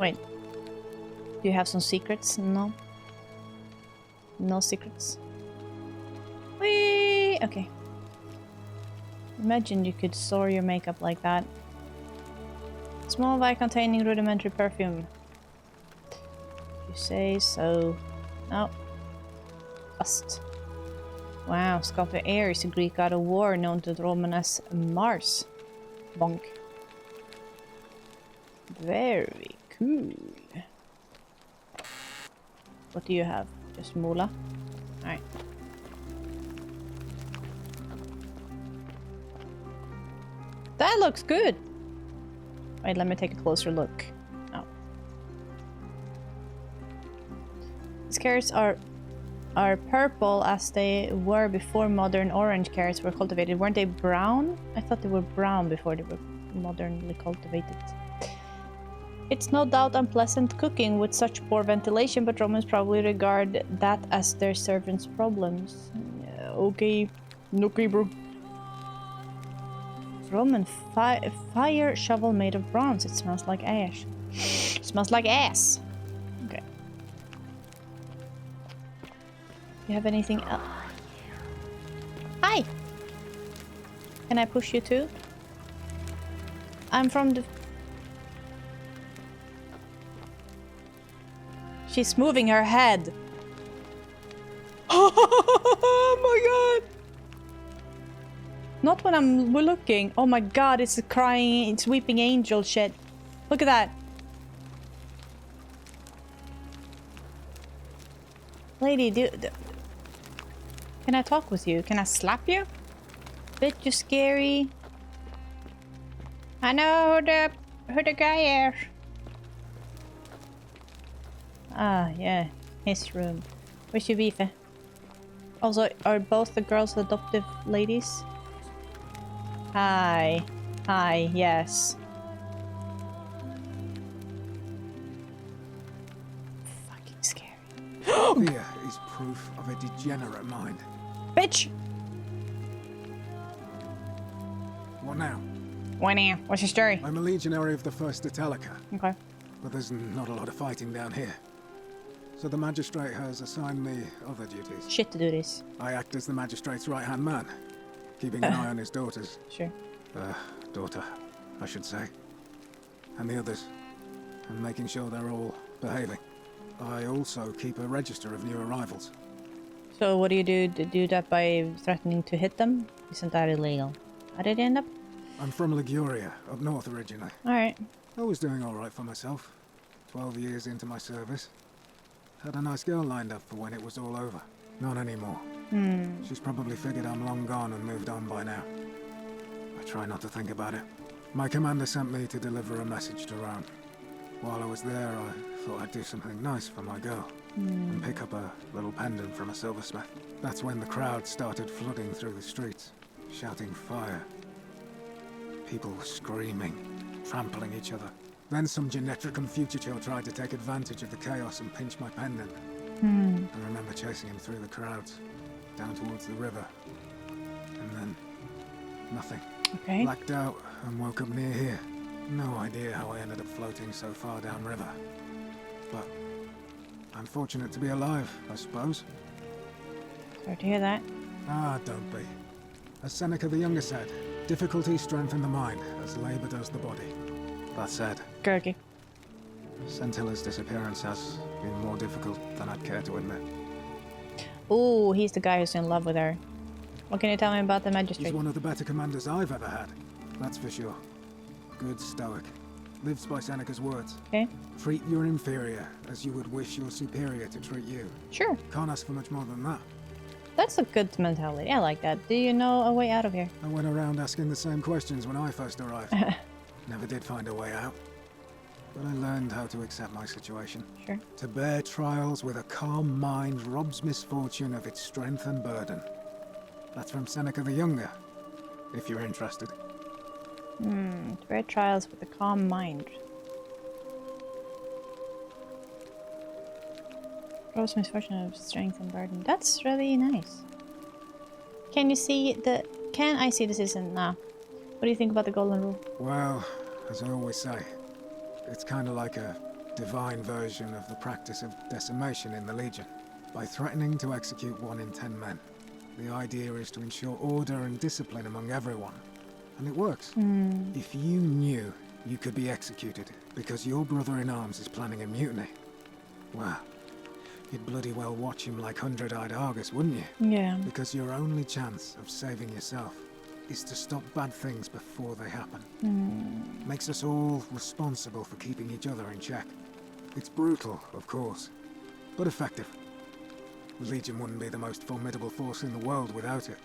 Wait. Do you have some secrets? No. No secrets. Whee! Okay. Imagine you could store your makeup like that. Small vial containing rudimentary perfume. You say so. No. Bust. Wow, Sculptor Air is a Greek god of war known to the Roman as Mars. Bonk. Very cool. What do you have? Just Mula? Alright. That looks good! Wait, let me take a closer look. Oh. These carrots are purple as they were before modern orange carrots were cultivated. Weren't they brown? I thought they were brown before they were modernly cultivated. It's no doubt unpleasant cooking with such poor ventilation, but Romans probably regard that as their servants' problems. Yeah, okay. Okay, bro. Roman fire shovel made of bronze. It smells like ash. It smells like ass. Okay. You have anything else? Hi! Can I push you too? I'm from the... She's moving her head. when I'm looking. Oh my god, it's a crying, it's weeping angel shit. Look at that. Lady, can I talk with you? Can I slap you? Bit you scary. I know who the guy is. Ah, yeah. His room. Where's your beef? Also, are both the girls adoptive ladies? Hi. Hi, yes. Fucking scary. Fear is proof of a degenerate mind. Bitch! What now? Why now? What's your story? I'm a legionary of the 1st Italica, Okay. but there's not a lot of fighting down here. So the magistrate has assigned me other duties. Shit to do this. I act as the magistrate's right-hand man, keeping an eye on his daughters. Sure. Daughter, I should say. And the others. And making sure they're all behaving. I also keep a register of new arrivals. So what do you do? Do that by threatening to hit them? Isn't that illegal? How did it end up? I'm from Liguria, up north originally. Alright. I was doing alright for myself. 12 years into my service. Had a nice girl lined up for when it was all over. Not anymore. She's probably figured I'm long gone and moved on by now. I try not to think about it. My commander sent me to deliver a message to Rome. While I was there, I thought I'd do something nice for my girl. And pick up a little pendant from a silversmith. That's when the crowd started flooding through the streets, shouting fire. People were screaming, trampling each other. Then some genetricum fugitive tried to take advantage of the chaos and pinch my pendant. I remember chasing him through the crowds, down towards the river. And then, nothing. Okay. Blacked out and woke up near here. No idea how I ended up floating so far downriver. But I'm fortunate to be alive, I suppose. Sorry to hear that. Ah, don't be. As Seneca the Younger said, difficulty strengthens the mind, as labor does the body. That said, Gurgy. Centilla's disappearance has been more difficult than I'd care to admit. Ooh, he's the guy who's in love with her. What can you tell me about the magistrate? He's one of the better commanders I've ever had, that's for sure. Good stoic. Lives by Seneca's words. Okay. Treat your inferior as you would wish your superior to treat you. Sure. Can't ask for much more than that. That's a good mentality. I like that. Do you know a way out of here? I went around asking the same questions when I first arrived. Never did find a way out. But I learned how to accept my situation. Sure. To bear trials with a calm mind robs misfortune of its strength and burden. That's from Seneca the Younger, if you're interested. To bear trials with a calm mind. Gross misfortune of strength and burden. That's really nice. Can you see the... Can I see this isn't... Nah. What do you think about the golden rule? Well, as I always say, it's kind of like a divine version of the practice of decimation in the Legion. By threatening to execute 1 in 10 men, the idea is to ensure order and discipline among everyone. And it works. If you knew you could be executed because your brother-in-arms is planning a mutiny, well, you'd bloody well watch him like 100-eyed Argus, wouldn't you? Yeah. Because your only chance of saving yourself is to stop bad things before they happen. Makes us all responsible for keeping each other in check. It's brutal, of course, but effective. The Legion wouldn't be the most formidable force in the world without it.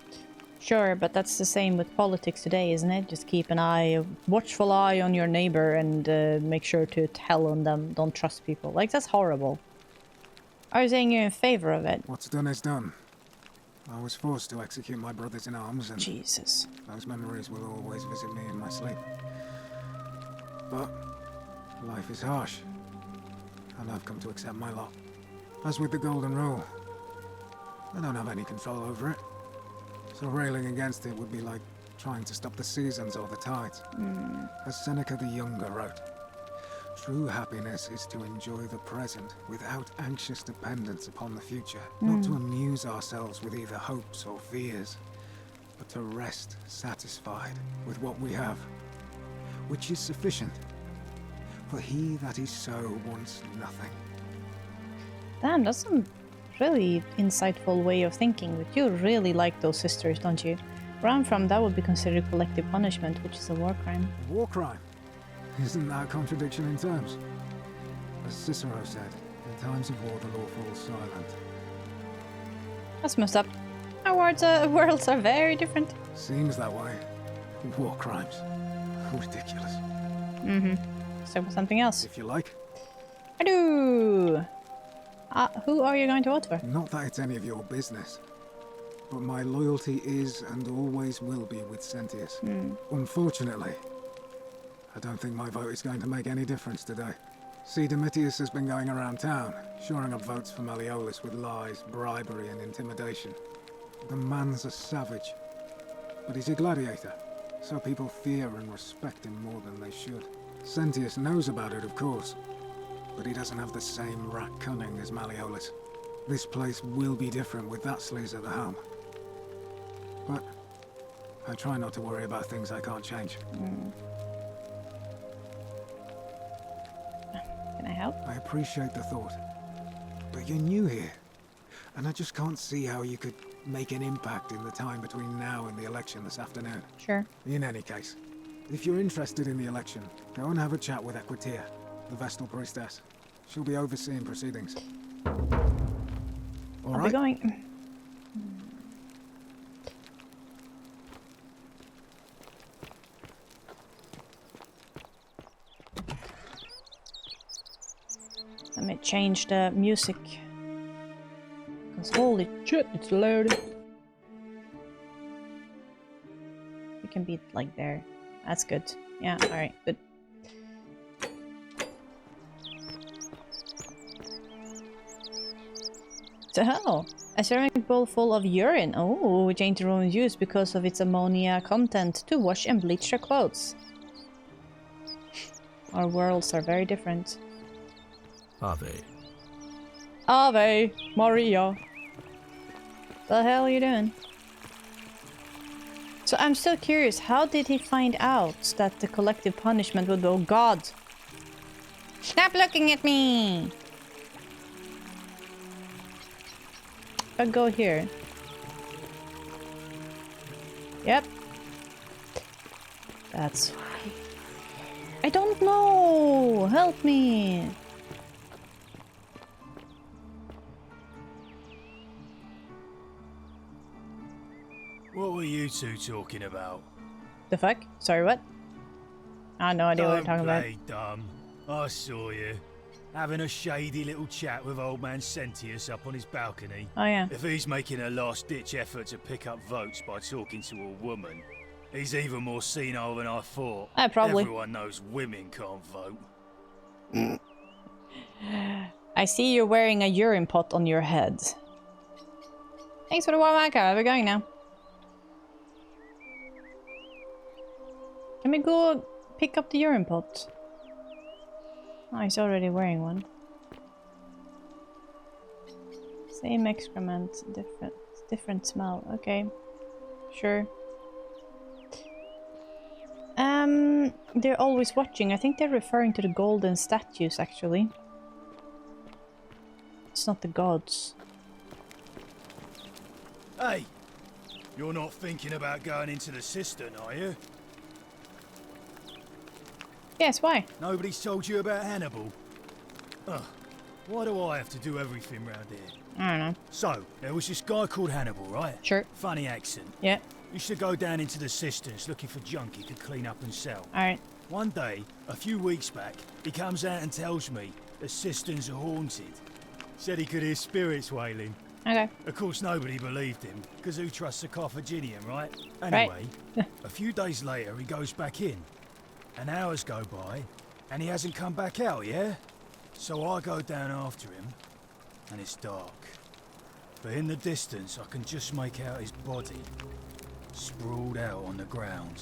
Sure, but that's the same with politics today, isn't it? Just keep an eye, a watchful eye on your neighbor and make sure to tell on them. Don't trust people. Like, that's horrible. Are you saying you're in favor of it? What's done is done. I was forced to execute my brothers in arms, and Jesus. those memories will always visit me in my sleep. But life is harsh, and I've come to accept my lot. As with the Golden Rule, I don't have any control over it. So railing against it would be like trying to stop the seasons or the tides. As Seneca the Younger wrote, true happiness is to enjoy the present without anxious dependence upon the future. Not to amuse ourselves with either hopes or fears, but to rest satisfied with what we have, which is sufficient. For he that is so wants nothing. Damn, that's some really insightful way of thinking. But you really like those sisters, don't you? Where I'm from, that would be considered collective punishment, which is a war crime. A war crime? Isn't that a contradiction in terms? As Cicero said, in times of war the law falls silent. That's messed up. Our worlds are very different. Seems that way. War crimes. Ridiculous. Mm-hmm. So something else. If you like. I do. Who are you going to vote for? Not that it's any of your business. But my loyalty is and always will be with Sentius. Unfortunately, I don't think my vote is going to make any difference today. See, Domitius has been going around town, shoring up votes for Malleolus with lies, bribery and intimidation. The man's a savage, but he's a gladiator, so people fear and respect him more than they should. Sentius knows about it, of course, but he doesn't have the same rat cunning as Malleolus. This place will be different with that sleaze at the helm. But I try not to worry about things I can't change. Can I help? I appreciate the thought, but you're new here, and I just can't see how you could make an impact in the time between now and the election this afternoon. Sure. In any case, if you're interested in the election, go and have a chat with Equitia, the Vestal Priestess. She'll be overseeing proceedings. All I'll right? be going. Let me change the music. Because holy shit, it's loud. You can be like there. That's good. Yeah, alright, good. The hell? A ceramic bowl full of urine. Oh, which ancient Romans used because of its ammonia content to wash and bleach their clothes. Our worlds are very different. Ave. Ave Maria. The hell are you doing? So I'm still curious, how did he find out that the collective punishment would be— oh god! Stop looking at me! I'll go here. Yep. That's why. I don't know! Help me! What were you two talking about? The fuck? Sorry, what? I have no idea what we're talking about. Don't play dumb. I saw you. Having a shady little chat with old man Sentius up on his balcony. Oh yeah. If he's making a last-ditch effort to pick up votes by talking to a woman, he's even more senile than I thought. Probably. Everyone knows women can't vote. I see you're wearing a urine pot on your head. Thanks for the warm welcome. We're going now. Can we go pick up the urine pot? Oh, he's already wearing one. Same excrement, different smell. Okay, sure. They're always watching. I think they're referring to the golden statues, actually. It's not the gods. Hey! You're not thinking about going into the cistern, are you? Yes, why? Nobody's told you about Hannibal? Ugh. Why do I have to do everything round here? I don't know. So, there was this guy called Hannibal, right? Sure. Funny accent. Yeah. Used to go down into the cisterns looking for junk he could clean up and sell. Alright. One day, a few weeks back, he comes out and tells me the cisterns are haunted. Said he could hear spirits wailing. Okay. Of course, nobody believed him, because who trusts a Carthaginian, right? Anyway, a few days later, he goes back in. And hours go by, and he hasn't come back out, yeah? So I go down after him, and it's dark. But in the distance, I can just make out his body, sprawled out on the ground,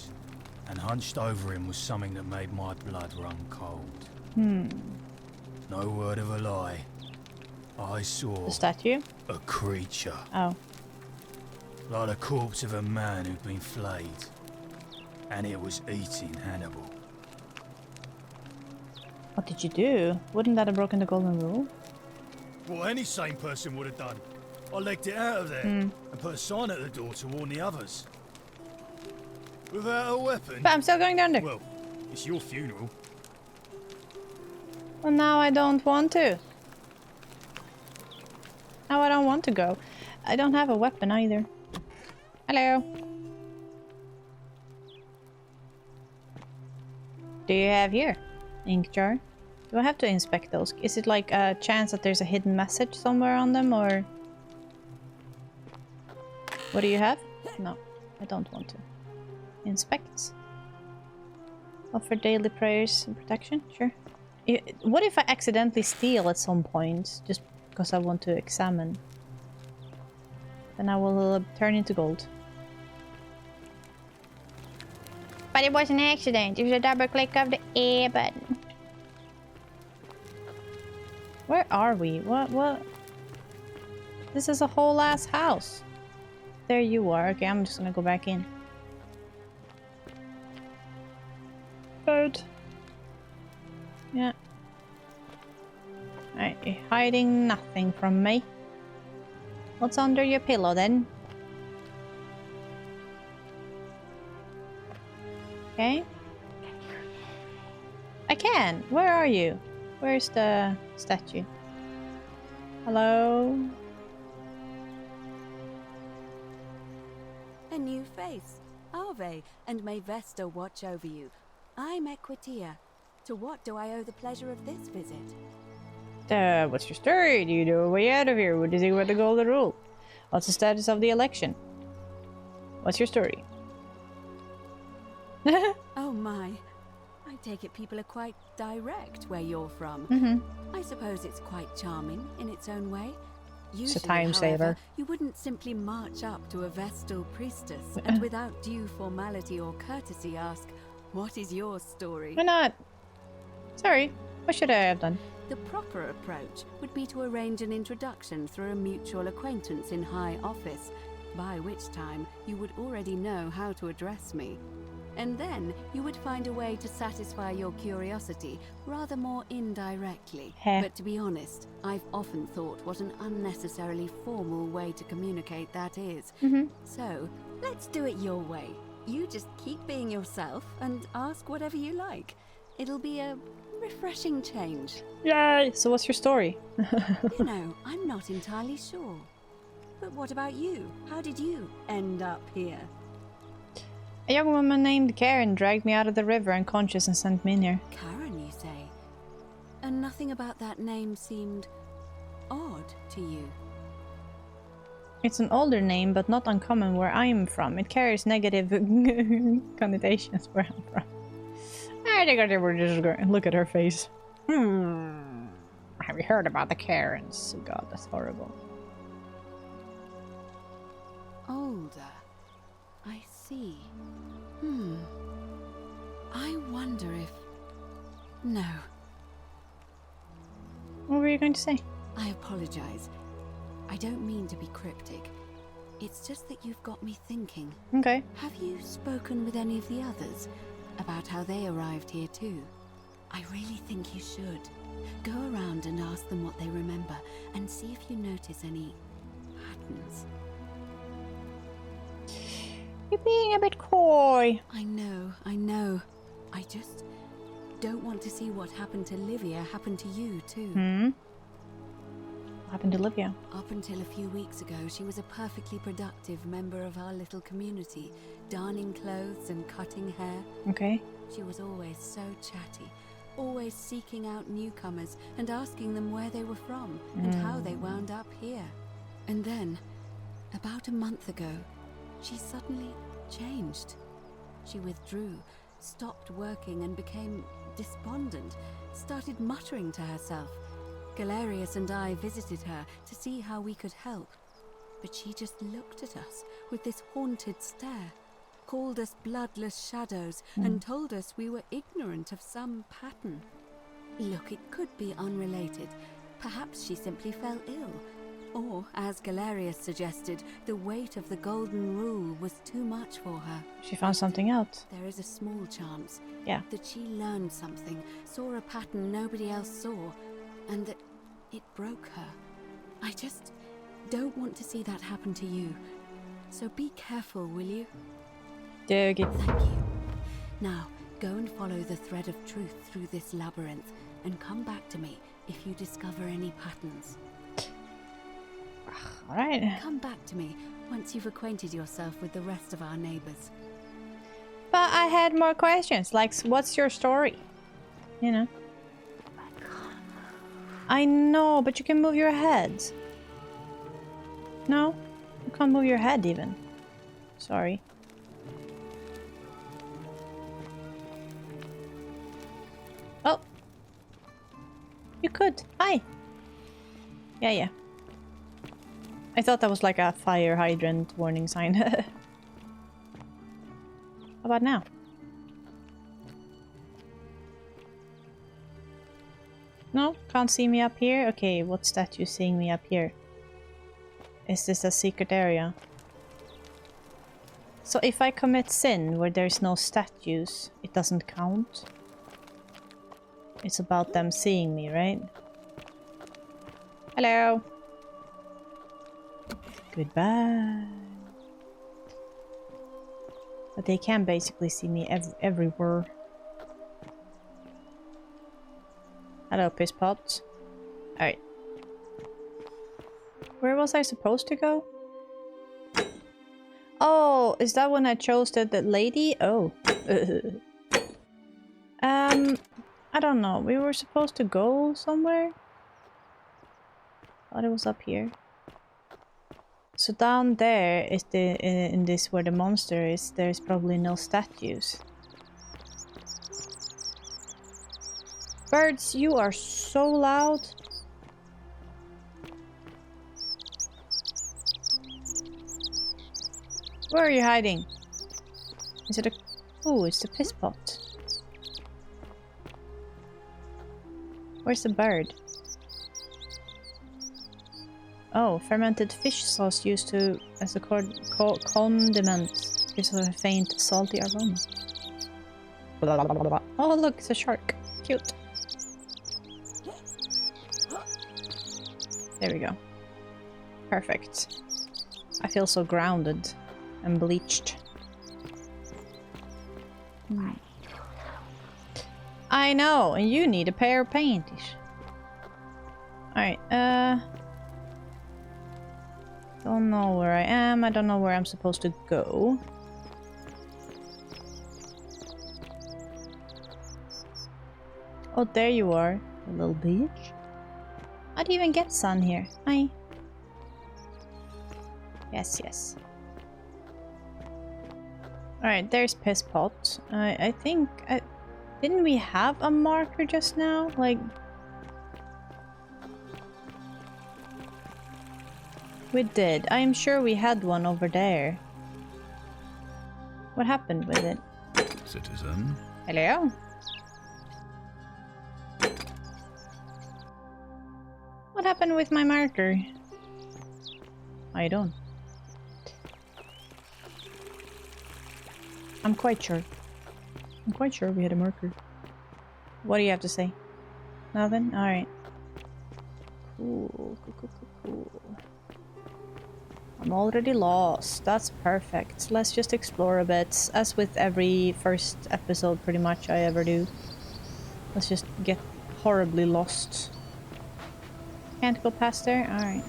and hunched over him was something that made my blood run cold. No word of a lie. I saw The statue? a creature, Oh. like the corpse of a man who'd been flayed, and it was eating Hannibal. What did you do? Wouldn't that have broken the golden rule? What any sane person would have done. I legged it out of there and put a sign at the door to warn the others. Without a weapon? But I'm still going down there. Well, it's your funeral. Well, now I don't want to. Now I don't want to go. I don't have a weapon either. Hello. Do you have here? Ink jar. Do I have to inspect those? Is it like a chance that there's a hidden message somewhere on them, or... What do you have? No, I don't want to. Inspect. Offer daily prayers and protection? Sure. What if I accidentally steal at some point, just because I want to examine? Then I will turn into gold. But it was an accident. It was a double click of the A button. Where are we? What? This is a whole ass house. There you are. Okay, I'm just gonna go back in. Good. Yeah. Alright, you're hiding nothing from me. What's under your pillow then? Okay. I can! Where are you? Where's the statue? Hello? A new face. Ave, and may Vesta watch over you. I'm Equitia. To what do I owe the pleasure of this visit? What's your story? Do you know a way out of here? What do you think about the golden rule? What's the status of the election? What's your story? Oh my. I take it people are quite direct where you're from. I suppose it's quite charming in its own way. Usually, it's a time saver. You wouldn't simply march up to a Vestal priestess and without due formality or courtesy ask, "What is your story?" Why not? Sorry, what should I have done? The proper approach would be to arrange an introduction through a mutual acquaintance in high office, by which time you would already know how to address me. And then you would find a way to satisfy your curiosity rather more indirectly. But to be honest, I've often thought what an unnecessarily formal way to communicate that is. So, let's do it your way. You just keep being yourself and ask whatever you like. It'll be a refreshing change. Yay! So what's your story? You know, I'm not entirely sure. But what about you? How did you end up here? A young woman named Karen dragged me out of the river unconscious and sent me in here. Karen, you say? And nothing about that name seemed odd to you? It's an older name, but not uncommon where I'm from. It carries negative connotations where I'm from. I think I were just going. Look at her face. Have you heard about the Karens? God, that's horrible. Older. I see. I wonder if... No. What were you going to say? I apologize. I don't mean to be cryptic. It's just that you've got me thinking. Okay. Have you spoken with any of the others about how they arrived here too? I really think you should. Go around and ask them what they remember and see if you notice any patterns. You're being a bit coy. I know. I just don't want to see what happened to Livia happen to you too. What happened to Livia? Up until a few weeks ago, she was a perfectly productive member of our little community, darning clothes and cutting hair. Okay. She was always so chatty, always seeking out newcomers and asking them where they were from and how they wound up here. And then, about a month ago, she suddenly changed. She withdrew, stopped working and became despondent, started muttering to herself. Galerius and I visited her to see how we could help, but she just looked at us with this haunted stare, called us bloodless shadows and told us we were ignorant of some pattern. Look, it could be unrelated. Perhaps she simply fell ill. Or, as Galerius suggested, the weight of the golden rule was too much for her. She found something out. There is a small chance that she learned something, saw a pattern nobody else saw, and that it broke her. I just don't want to see that happen to you. So be careful, will you? Okay. Thank you. Now, go and follow the thread of truth through this labyrinth and come back to me if you discover any patterns. Alright. Come back to me once you've acquainted yourself with the rest of our neighbors. But I had more questions, like, what's your story? You know? I know, but you can move your head. No? You can't move your head even. Sorry. Oh! You could. Hi! Yeah. I thought that was like a fire hydrant warning sign. How about now? No? Can't see me up here? Okay, what statue is seeing me up here? Is this a secret area? So if I commit sin where there's no statues, it doesn't count? It's about them seeing me, right? Hello! Goodbye. But they can basically see me everywhere. Hello, piss pots. Alright. Where was I supposed to go? Oh, is that when I chose the lady? Oh. I don't know. We were supposed to go somewhere? Thought it was up here. So down there is the in this where the monster is. There's probably no statues. Birds, you are so loud. Where are you hiding? Is it a... Oh, it's the piss pot. Where's the bird? Oh, fermented fish sauce used to as a condiment. Gives a faint salty aroma. Blah, blah, blah, blah. Oh look, it's a shark. Cute. There we go. Perfect. I feel so grounded and bleached. I know, and you need a pair of panties. Alright, don't know where I am. I don't know where I'm supposed to go. Oh, there you are, you little bitch. How do you even get sun here? Hi. Yes. Alright, there's piss pot. I think... didn't we have a marker just now? Like... We did. I'm sure we had one over there. What happened with it? Citizen? Hello? What happened with my marker? I don't. I'm quite sure we had a marker. What do you have to say? Nothing? Alright. Cool. I'm already lost. That's perfect. Let's just explore a bit. As with every first episode pretty much I ever do. Let's just get horribly lost. Can't go past there? Alright.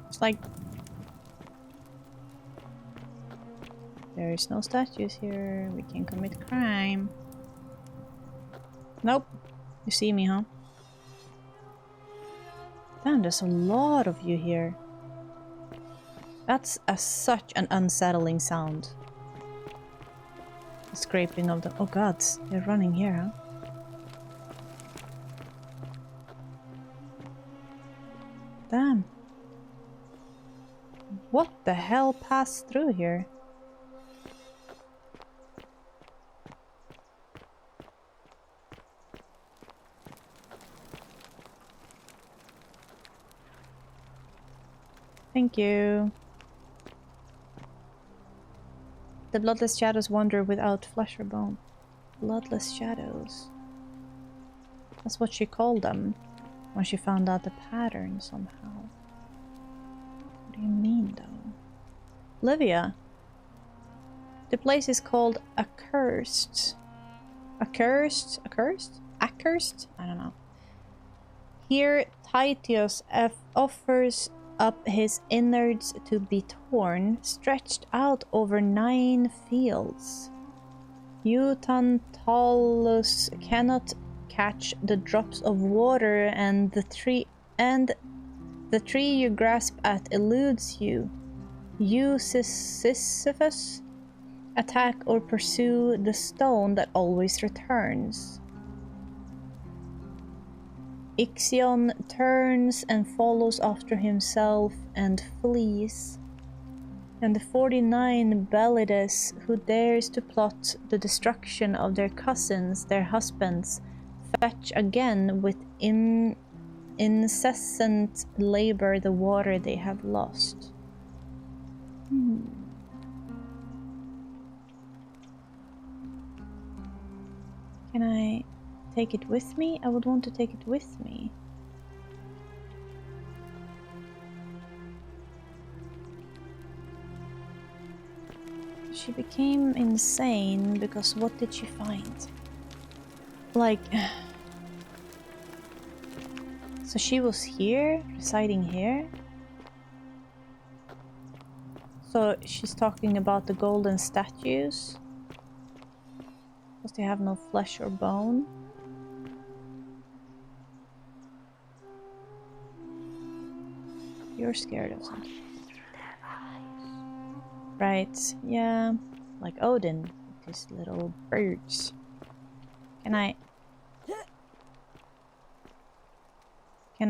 It's like... There's no statues here. We can commit crime. Nope. You see me, huh? Damn, there's a lot of you here. That's such an unsettling sound. The scraping of the... Oh god, they're running here, huh? Damn. What the hell passed through here? Thank you. The bloodless shadows wander without flesh or bone. Bloodless shadows. That's what she called them when she found out the pattern somehow. What do you mean, though? Olivia. The place is called Accursed. Accursed? Accursed? Accursed? I don't know. Here, Titius offers up his innards to be torn, stretched out over 9 fields. You, Tantalus, cannot catch the drops of water, and the tree you grasp at eludes you. You, Sisyphus, attack or pursue the stone that always returns. Ixion turns and follows after himself and flees. And the 49 Bellides, who dares to plot the destruction of their cousins, their husbands, fetch again with incessant labor the water they have lost. Can I take it with me? I would want to take it with me. She became insane because what did she find? Like... So she was here, residing here? So she's talking about the golden statues? Because they have no flesh or bone? You're scared of something. Right, yeah. Like Odin with his little birds. Can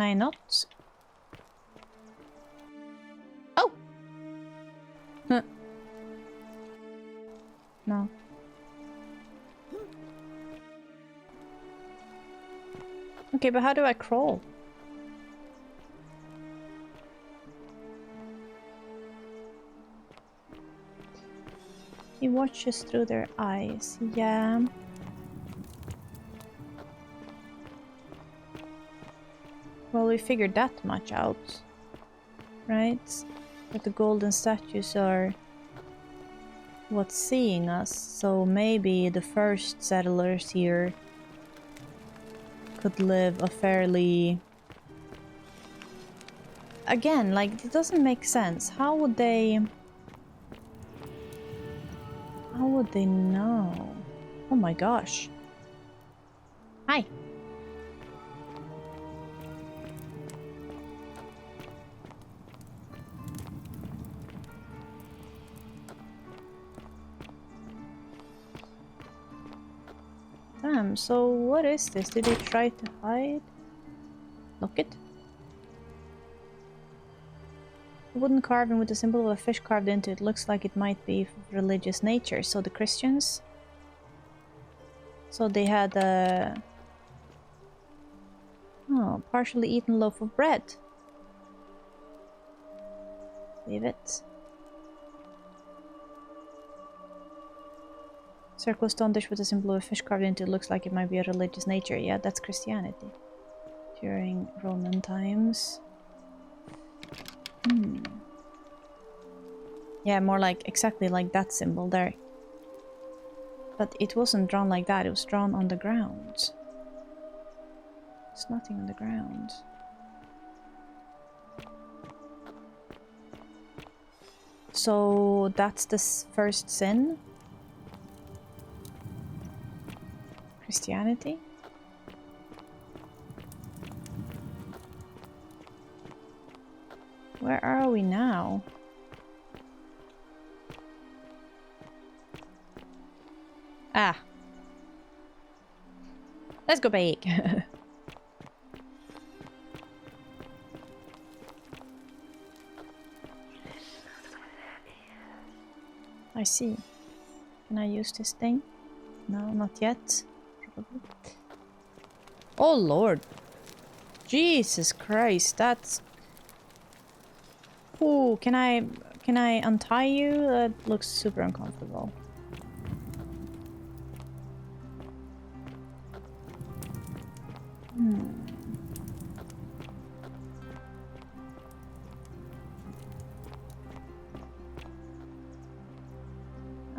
I not? Oh! Huh. No. Okay, but how do I crawl? He watches through their eyes, yeah. Well, we figured that much out, right? That the golden statues are what's seeing us, so maybe the first settlers here could live a fairly... Again, like, it doesn't make sense. How would they know? Oh my gosh. Hi. Damn, so what is this? Did they try to hide? Look it. A wooden carving with a symbol of a fish carved into it. Looks like it might be of religious nature. So the Christians? So they had a... Oh, partially eaten loaf of bread. Leave it. Circle stone dish with a symbol of a fish carved into it. Looks like it might be a religious nature. Yeah, that's Christianity. During Roman times. Yeah, more like exactly like that symbol there. But it wasn't drawn like that, it was drawn on the ground. There's nothing on the ground. So that's the first sin? Christianity? Where are we now? Ah. Let's go back. I see. Can I use this thing? No, not yet. Probably. Oh Lord. Jesus Christ, that's... Ooh, can I untie you? That looks super uncomfortable.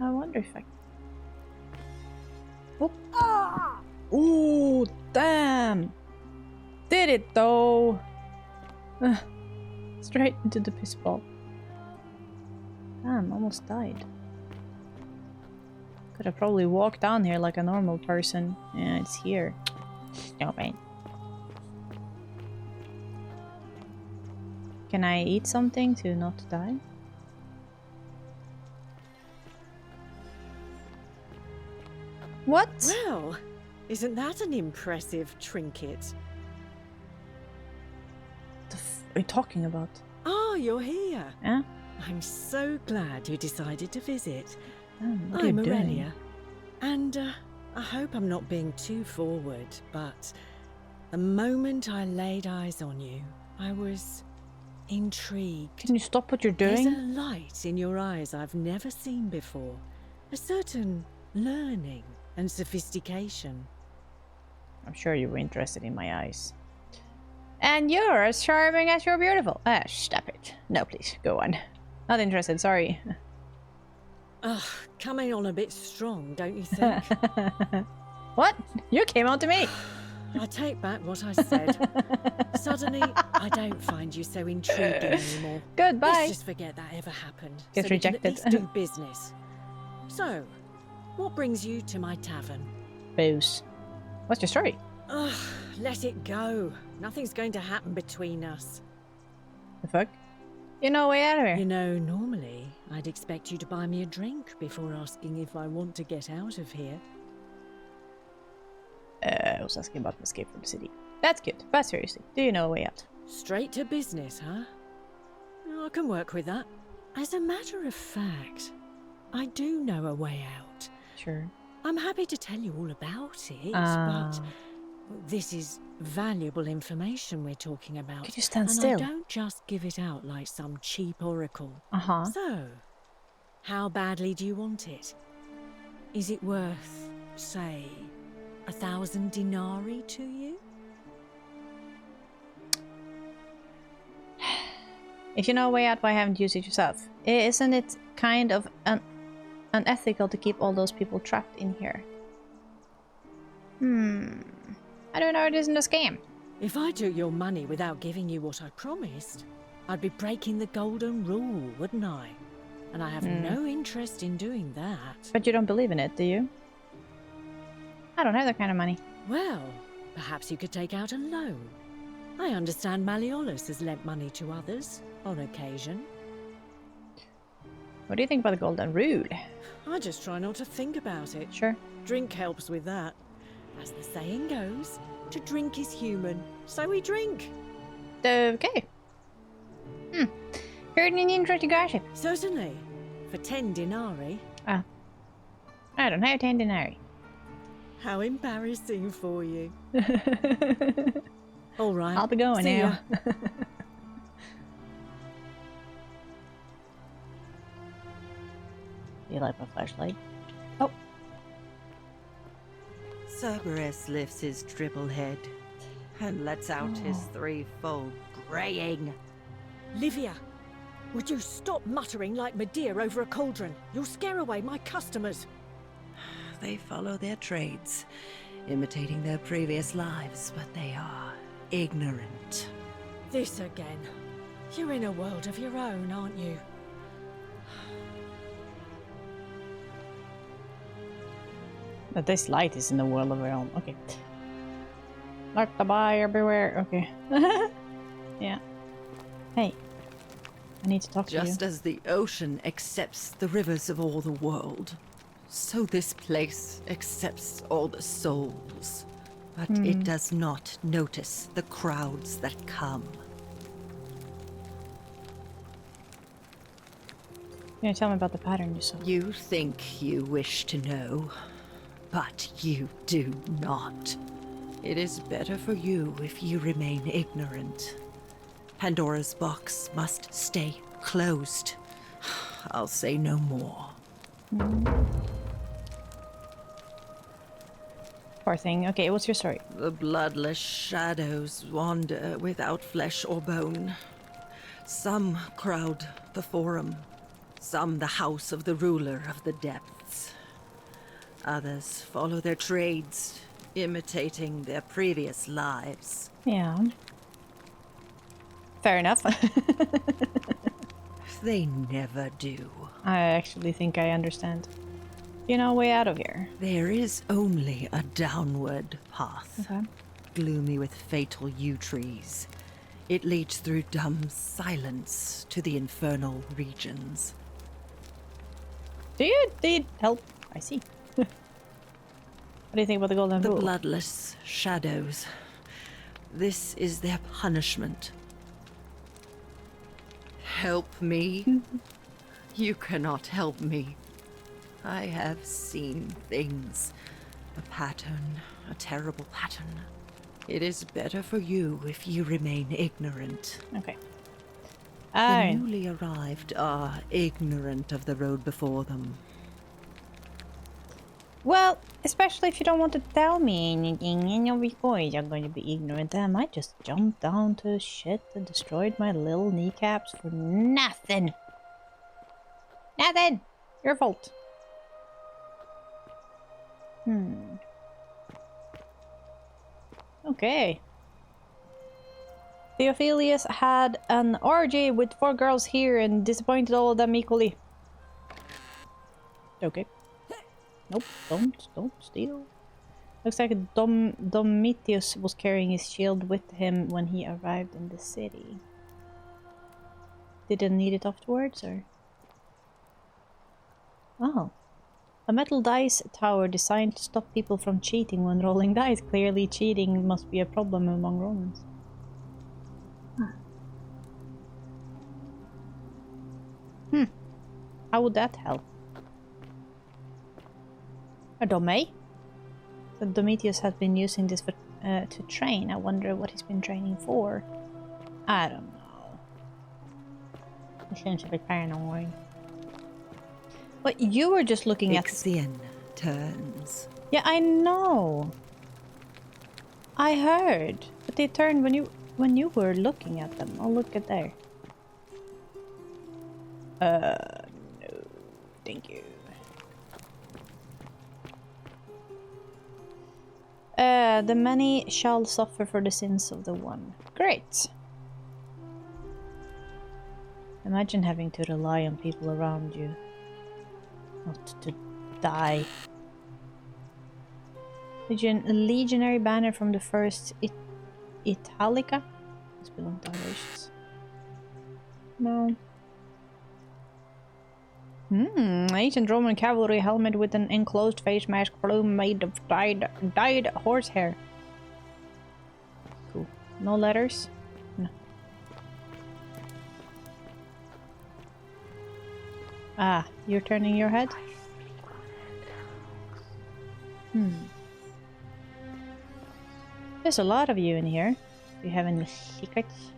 I wonder if I... Oh. Ah! Ooh, damn! Did it though! Straight into the piss ball. Damn, almost died. Could have probably walked down here like a normal person. Yeah, it's here. No, man. Can I eat something to not die? What? Well, isn't that an impressive trinket? The f are you talking about? Oh, you're here. Yeah? I'm so glad you decided to visit. What are you I'm doing? Aurelia, and I hope I'm not being too forward, but the moment I laid eyes on you, I was intrigued. Can you stop what you're There's doing? a light in your eyes I've never seen before. A certain learning and sophistication. I'm sure you were interested in my eyes. And you're as charming as you're beautiful. Ah, stop it. No, please, go on. Not interested, sorry. Ugh, coming on a bit strong, don't you think? What? You came on to me! I take back what I said. Suddenly, I don't find you so intriguing anymore. Goodbye! Let's just forget that ever happened. Gets so we can rejected. at least do business. So, what brings you to my tavern? Booze. What's your story? Ugh, let it go. Nothing's going to happen between us. The fuck? You know way out of here. You know, normally, I'd expect you to buy me a drink before asking if I want to get out of here. I was asking about the escape from the city. That's good, but seriously, do you know a way out? Straight to business, huh? I can work with that. As a matter of fact, I do know a way out. Sure. I'm happy to tell you all about it, but this is valuable information we're talking about. Could you stand and still? I don't just give it out like some cheap oracle. Uh-huh. So, how badly do you want it? Is it worth, say, 1,000 denarii to you? If you know a way out, why haven't you used it yourself? Isn't it kind of unethical to keep all those people trapped in here? I don't know, it isn't a scam. If I took your money without giving you what I promised, I'd be breaking the golden rule, wouldn't I? And I have no interest in doing that. But you don't believe in it, do you? I don't have that kind of money. Well, perhaps you could take out a loan. I understand Malleolus has lent money to others on occasion. What do you think about the golden rule? I just try not to think about it. Sure. Drink helps with that. As the saying goes, to drink is human, so we drink. Okay. Heard any interesting gossip? Certainly. For 10 denarii. Ah. I don't have 10 denarii. How embarrassing for you. All right. I'll be going See now. ya. You like my flashlight? Oh. Cerberus lifts his triple head and lets out his threefold braying. Livia, would you stop muttering like Medea over a cauldron? You'll scare away my customers. They follow their trades, imitating their previous lives, but they are ignorant. This again. You're in a world of your own, aren't you? But this light is in the world of our own. Okay. Like the buy everywhere. Okay. Yeah. Hey. I need to talk to you. Just as the ocean accepts the rivers of all the world, so this place accepts all the souls. But it does not notice the crowds that come. Can you tell me about the pattern you saw? You think you wish to know, but you do not. It is better for you if you remain ignorant. Pandora's box must stay closed. I'll say no more. Poor thing. Okay, what's your story? The bloodless shadows wander without flesh or bone. Some crowd the forum. Some the house of the ruler of the depths. Others follow their trades, imitating their previous lives. Yeah. Fair enough. They never do. I actually think I understand. You know, way out of here. There is only a downward path. Okay. Gloomy with fatal yew trees. It leads through dumb silence to the infernal regions. Do you need help? I see. What do you think about the golden rule? The bloodless shadows. This is their punishment. Help me. You cannot help me. I have seen things. A pattern, a terrible pattern. It is better for you if you remain ignorant. Okay. The newly arrived are ignorant of the road before them. Well, especially if you don't want to tell me anything, and you're going to be ignorant. I might just jump down to shit and destroyed my little kneecaps for nothing. Nothing! Your fault. Okay. Theophilus had an orgy with 4 girls here and disappointed all of them equally. Okay. Nope, don't steal. Looks like Domitius was carrying his shield with him when he arrived in the city. Didn't need it afterwards, or? Oh. A metal dice tower designed to stop people from cheating when rolling dice. Clearly cheating must be a problem among Romans. How would that help? A Dome? So Domitius has been using this for, to train. I wonder what he's been training for. I don't know. He seems a bit paranoid. But you were just looking at... Ixion turns. Yeah, I know. I heard. But they turned when you were looking at them. Oh, look at there. No. Thank you. The many shall suffer for the sins of the one. Great. Imagine having to rely on people around you. Not to die. Legionary banner from the first Italica? This belongs to Aloysius. No. Ancient Roman cavalry helmet with an enclosed face mask plume made of dyed horsehair. Cool. No letters? No. Ah, you're turning your head? There's a lot of you in here. Do you have any secrets?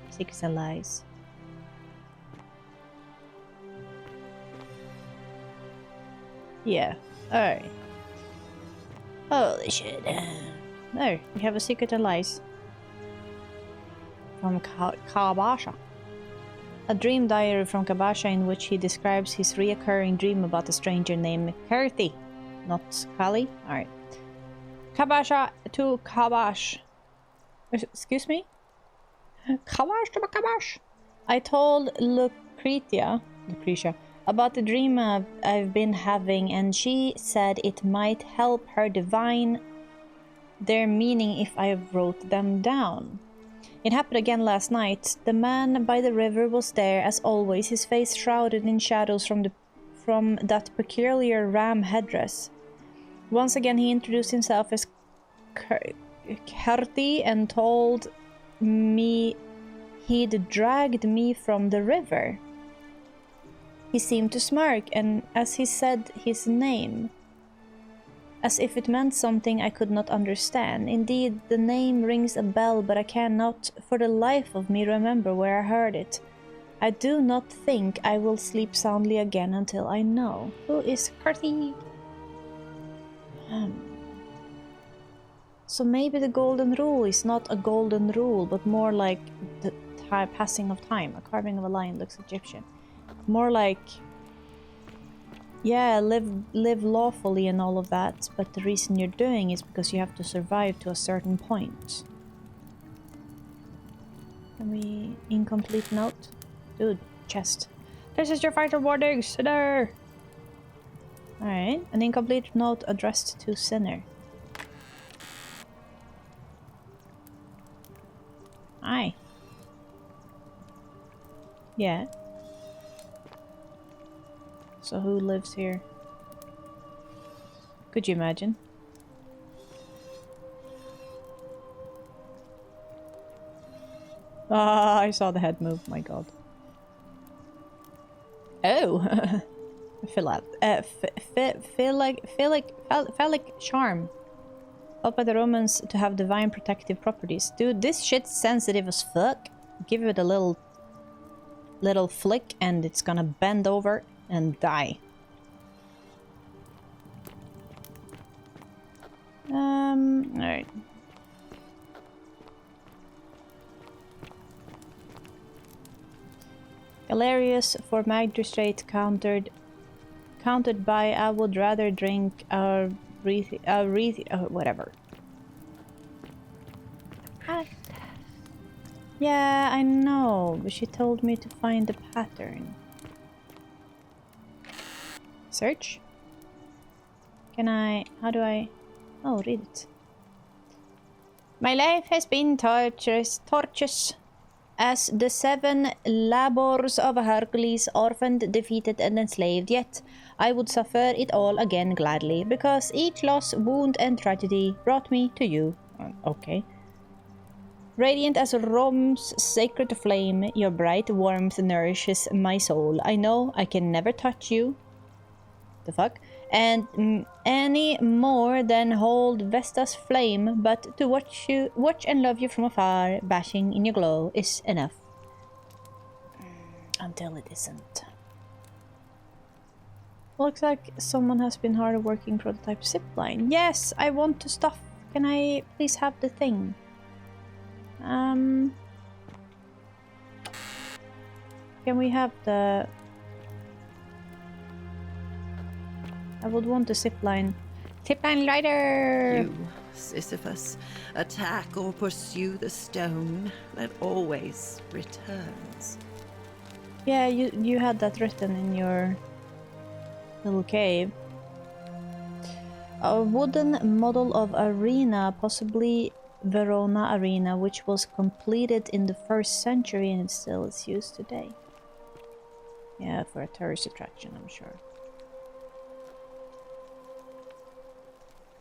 Secrets and lies. Yeah, alright. Holy shit. There, we have a secret and lies. From Kabasha. A dream diary from Kabasha in which he describes his reoccurring dream about a stranger named Kirthi. Not Kali? Alright. Kabasha to Kabash. Excuse me? Kabash to Kabash. I told Lucretia about the dream I've been having, and she said it might help her divine their meaning if I wrote them down. It happened again last night. The man by the river was there, as always, his face shrouded in shadows from that peculiar ram headdress. Once again he introduced himself as Kirthi and told me he'd dragged me from the river. He seemed to smirk, and as he said his name, as if it meant something I could not understand. Indeed, the name rings a bell, but I cannot for the life of me remember where I heard it. I do not think I will sleep soundly again until I know. Who is Kirthi? So maybe the golden rule is not a golden rule, but more like the passing of time. A carving of a lion looks Egyptian. more like, yeah, live lawfully and all of that, but the reason you're doing is because you have to survive to a certain point. Can we... incomplete note? Dude, chest. This is your vital warning, sinner! Alright, an incomplete note addressed to sinner. Hi. Yeah. So who lives here? Could you imagine? Ah, I saw the head move, my god. Oh! Phallic charm. Thought by the Romans to have divine protective properties. Dude, this shit's sensitive as fuck. Give it a little flick and it's gonna bend over and die. Alright. Galerius for magistrate countered by I would rather drink whatever. Yeah, I know, but she told me to find the pattern. Search? Can I... how do I... oh, read it. My life has been tortuous, as the 7 labors of Hercules, orphaned, defeated, and enslaved, yet I would suffer it all again gladly, because each loss, wound, and tragedy brought me to you. Okay. Radiant as Rome's sacred flame, your bright warmth nourishes my soul. I know I can never touch you. The fuck? And any more than hold Vesta's flame, but to watch and love you from afar, bashing in your glow, is enough. Until it isn't. Looks like someone has been hard working prototype zipline. Yes, I want to stuff. Can I please have the thing? Can we have the... I would want the zipline. Zipline rider! You, Sisyphus, attack or pursue the stone that always returns. Yeah, you had that written in your little cave. A wooden model of arena, possibly Verona Arena, which was completed in the 1st century and still is used today. Yeah, for a tourist attraction, I'm sure.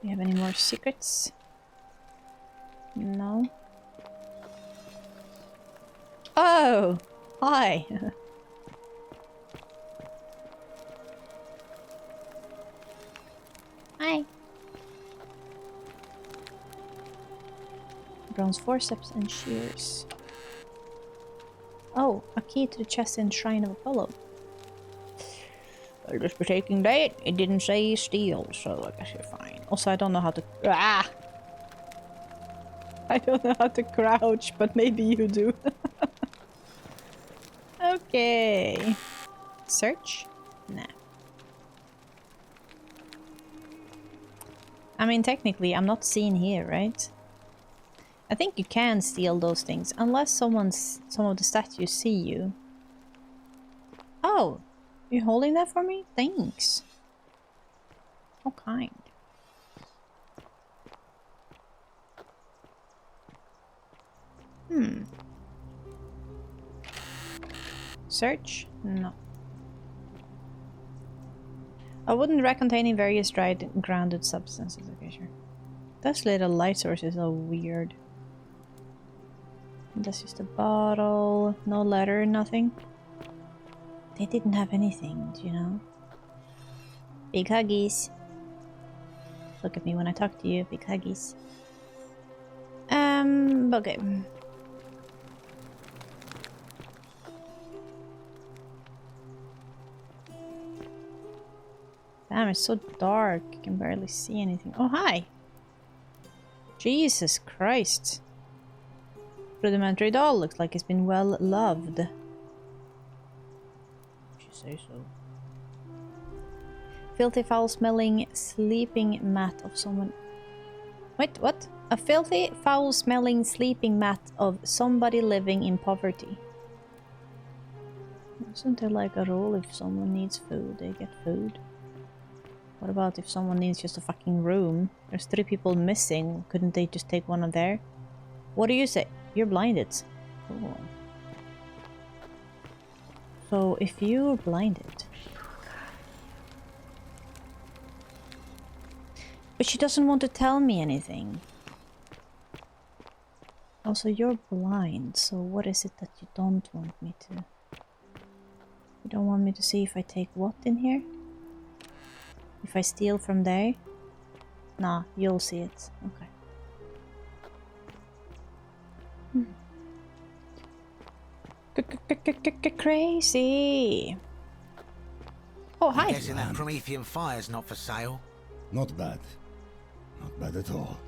Do you have any more secrets? No. Oh! Hi! Hi! Bronze forceps and shears. Oh, a key to the chest in Shrine of Apollo. I'll just be taking that. It didn't say steel, so I guess you're fine. Also, I don't know how to... ah! I don't know how to crouch, but maybe you do. Okay. Search? Nah. I mean, technically, I'm not seen here, right? I think you can steal those things, unless some of the statues see you. Oh! You holding that for me? Thanks. How kind. Search? No. A wooden rack containing various dried grounded substances. Okay, sure. Those little light sources are weird. That's just a bottle. No letter, nothing. They didn't have anything, do you know? Big huggies. Look at me when I talk to you, big huggies. Okay. Damn, it's so dark. I can barely see anything. Oh, hi! Jesus Christ. Rudimentary doll looks like it's been well loved. She's say so. Filthy, foul-smelling, sleeping mat of someone... Wait, what? A filthy, foul-smelling sleeping mat of somebody living in poverty. Isn't there like a rule if someone needs food, they get food? What about if someone needs just a fucking room? There's 3 people missing. Couldn't they just take one of there? What do you say? You're blinded. Cool. So if you're blinded... But she doesn't want to tell me anything. Also, you're blind, so what is it that you don't want me to... You don't want me to see if I take what in here? If I steal from there? Nah, you'll see it. Okay. Crazy! Oh, hi! I'm guessing that Promethean fire's not for sale. Not bad. Not bad at all.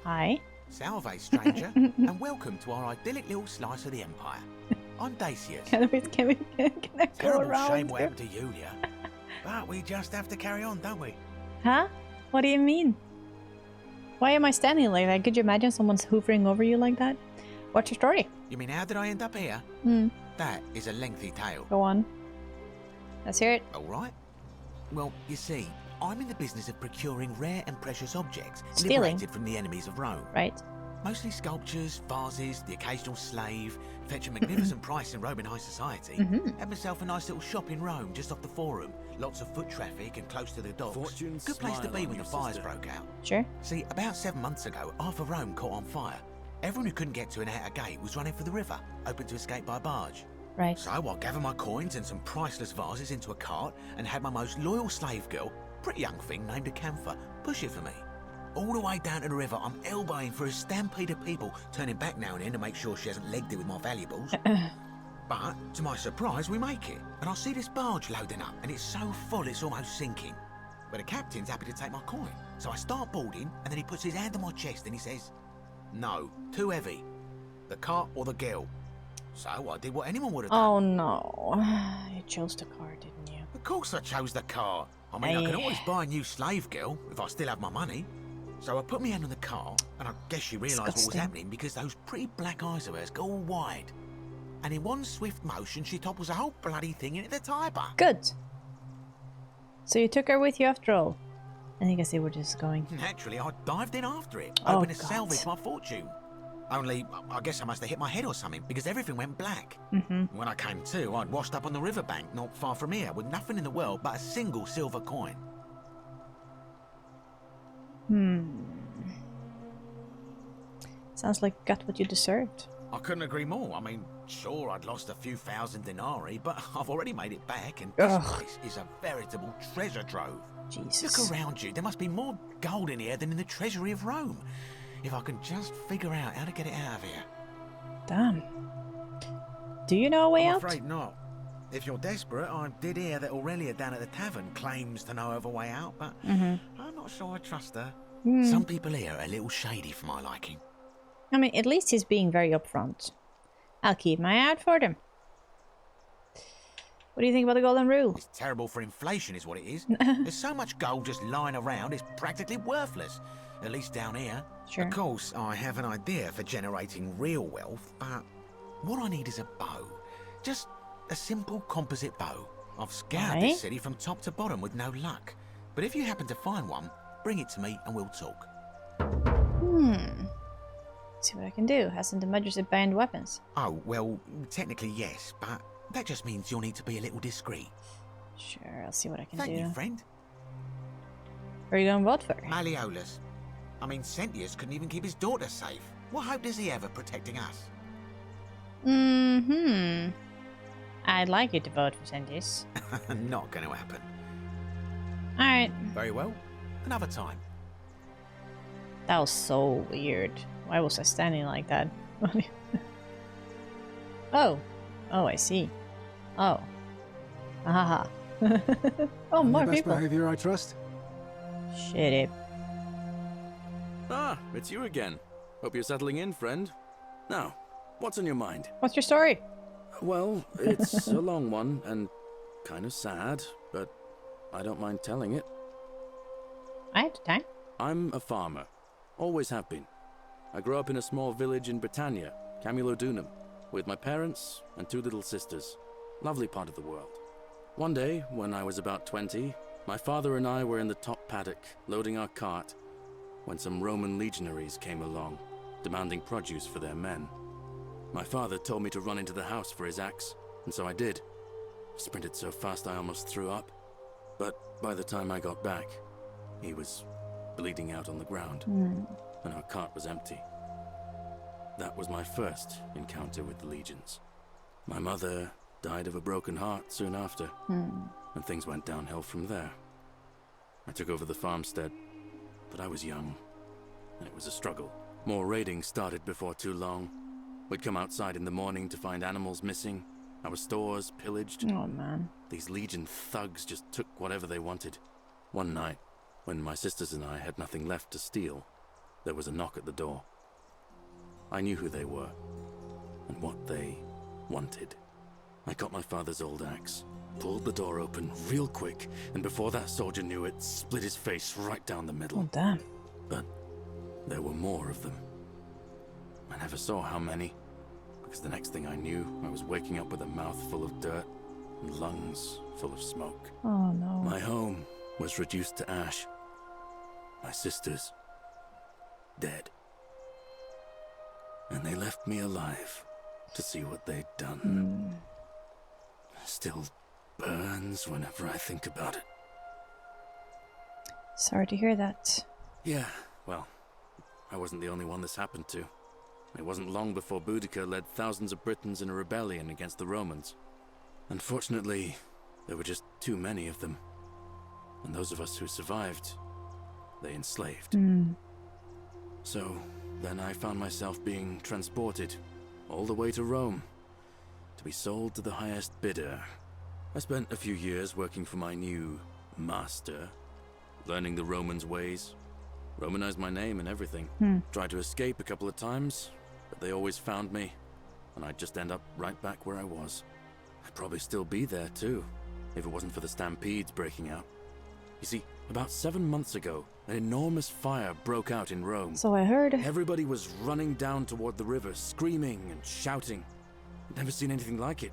Hi. Salve, stranger, and welcome to our idyllic little slice of the Empire. I'm Dacius. Can I go Terrible around? shame what happened to Yulia. But we just have to carry on, don't we? Huh? What do you mean? Why am I standing like that? Could you imagine someone's hoovering over you like that? What's your story? You mean how did I end up here? That is a lengthy tale. Go on. Let's hear it. Alright. Well, you see, I'm in the business of procuring rare and precious objects liberated from the enemies of Rome. Right. Mostly sculptures, vases, the occasional slave, fetch a magnificent price in Roman high society. Had myself a nice little shop in Rome, just off the Forum. Lots of foot traffic and close to the docks. Good place to be when the fires broke out. Sure. See, about 7 months ago, half of Rome caught on fire. Everyone who couldn't get to an outer gate was running for the river, open to escape by barge. Right. So I gathered my coins and some priceless vases into a cart and had my most loyal slave girl, pretty young thing named Acantha, push it for me. All the way down to the river, I'm elbowing through a stampede of people, turning back now and then to make sure she hasn't legged it with my valuables. But, to my surprise, we make it, and I see this barge loading up, and it's so full it's almost sinking. But the captain's happy to take my coin, so I start boarding, and then he puts his hand on my chest and he says, "No, too heavy. The cart or the girl." So I did what anyone would have done. Oh no. You chose the car, didn't you? Of course I chose the car. I mean, I can always buy a new slave girl if I still have my money. So I put my hand on the car, and I guess she realised what was happening because those pretty black eyes of hers go all wide. And in one swift motion, she topples the whole bloody thing into the Tiber. Good. So you took her with you after all? I think I see where this is going. Naturally, I dived in after it, Oh, hoping to God. salvage my fortune. Only, I guess I must have hit my head or something, because everything went black. When I came to, I'd washed up on the riverbank not far from here, with nothing in the world but a single silver coin. Sounds like you got what you deserved. I couldn't agree more. I mean, sure, I'd lost a few thousand denarii, but I've already made it back, and this place is a veritable treasure trove. Jesus. Look around you. There must be more gold in here than in the treasury of Rome. If I can just figure out how to get it out of here. Damn. Do you know a way I'm out? afraid not. If you're desperate, I did hear that Aurelia down at the tavern claims to know of a way out, but I'm not sure I trust her. Some people here are a little shady for my liking. I mean, at least he's being very upfront. I'll keep my eye out for them. What do you think about the golden rule? It's terrible for inflation is what it is. There's so much gold just lying around, it's practically worthless. At least down here. Sure. Of course, I have an idea for generating real wealth, but what I need is a bow. Just a simple composite bow. I've scoured this city from top to bottom with no luck. But if you happen to find one, bring it to me and we'll talk. See what I can do. Hasn't the Majesty banned weapons? Oh, well, technically yes, but that just means you'll need to be a little discreet. Sure, I'll see what I can Thank do. you, friend. Who are you going to vote for? Malleolus. I mean, Sentius couldn't even keep his daughter safe. What hope does he have of protecting us? I'd like you to vote for Sentius. Not going to happen. Alright. Very well. Another time. That was so weird. Why was I standing like that? Oh. Oh, I see. Oh. Ahaha. Oh, more best people. behavior, I trust. Shit it. Ah, it's you again. Hope you're settling in, friend. Now, what's on your mind? What's your story? Well, it's a long one and kind of sad, but I don't mind telling it. I have time. I'm a farmer. Always have been. I grew up in a small village in Britannia, Camulodunum, with my parents and 2 little sisters. Lovely part of the world. One day, when I was about 20, my father and I were in the top paddock, loading our cart, when some Roman legionaries came along, demanding produce for their men. My father told me to run into the house for his axe, and so I did. Sprinted so fast I almost threw up. But by the time I got back, he was bleeding out on the ground, and our cart was empty. That was my first encounter with the legions. My mother died of a broken heart soon after, and things went downhill from there. I took over the farmstead, but I was young, and it was a struggle. More raiding started before too long. We'd come outside in the morning to find animals missing, our stores pillaged. Oh, man. These legion thugs just took whatever they wanted. One night, when my sisters and I had nothing left to steal, there was a knock at the door. I knew who they were, and what they wanted. I got my father's old axe, pulled the door open real quick, and before that soldier knew it, split his face right down the middle. Oh, damn. But there were more of them. I never saw how many, because the next thing I knew, I was waking up with a mouth full of dirt and lungs full of smoke. Oh, no. My home was reduced to ash. My sisters, dead. And they left me alive to see what they'd done. Still burns whenever I think about it. Sorry to hear that. Yeah, well, I wasn't the only one this happened to. It wasn't long before Boudica led thousands of Britons in a rebellion against the Romans. Unfortunately, there were just too many of them. And those of us who survived, they enslaved. So then I found myself being transported all the way to Rome to be sold to the highest bidder. I spent a few years working for my new master, learning the Romans' ways, Romanized my name and everything. Tried to escape a couple of times, but they always found me, and I'd just end up right back where I was. I'd probably still be there too, if it wasn't for the stampedes breaking out. You see, about 7 months ago, an enormous fire broke out in Rome. So I heard. Everybody was running down toward the river, screaming and shouting. I'd never seen anything like it.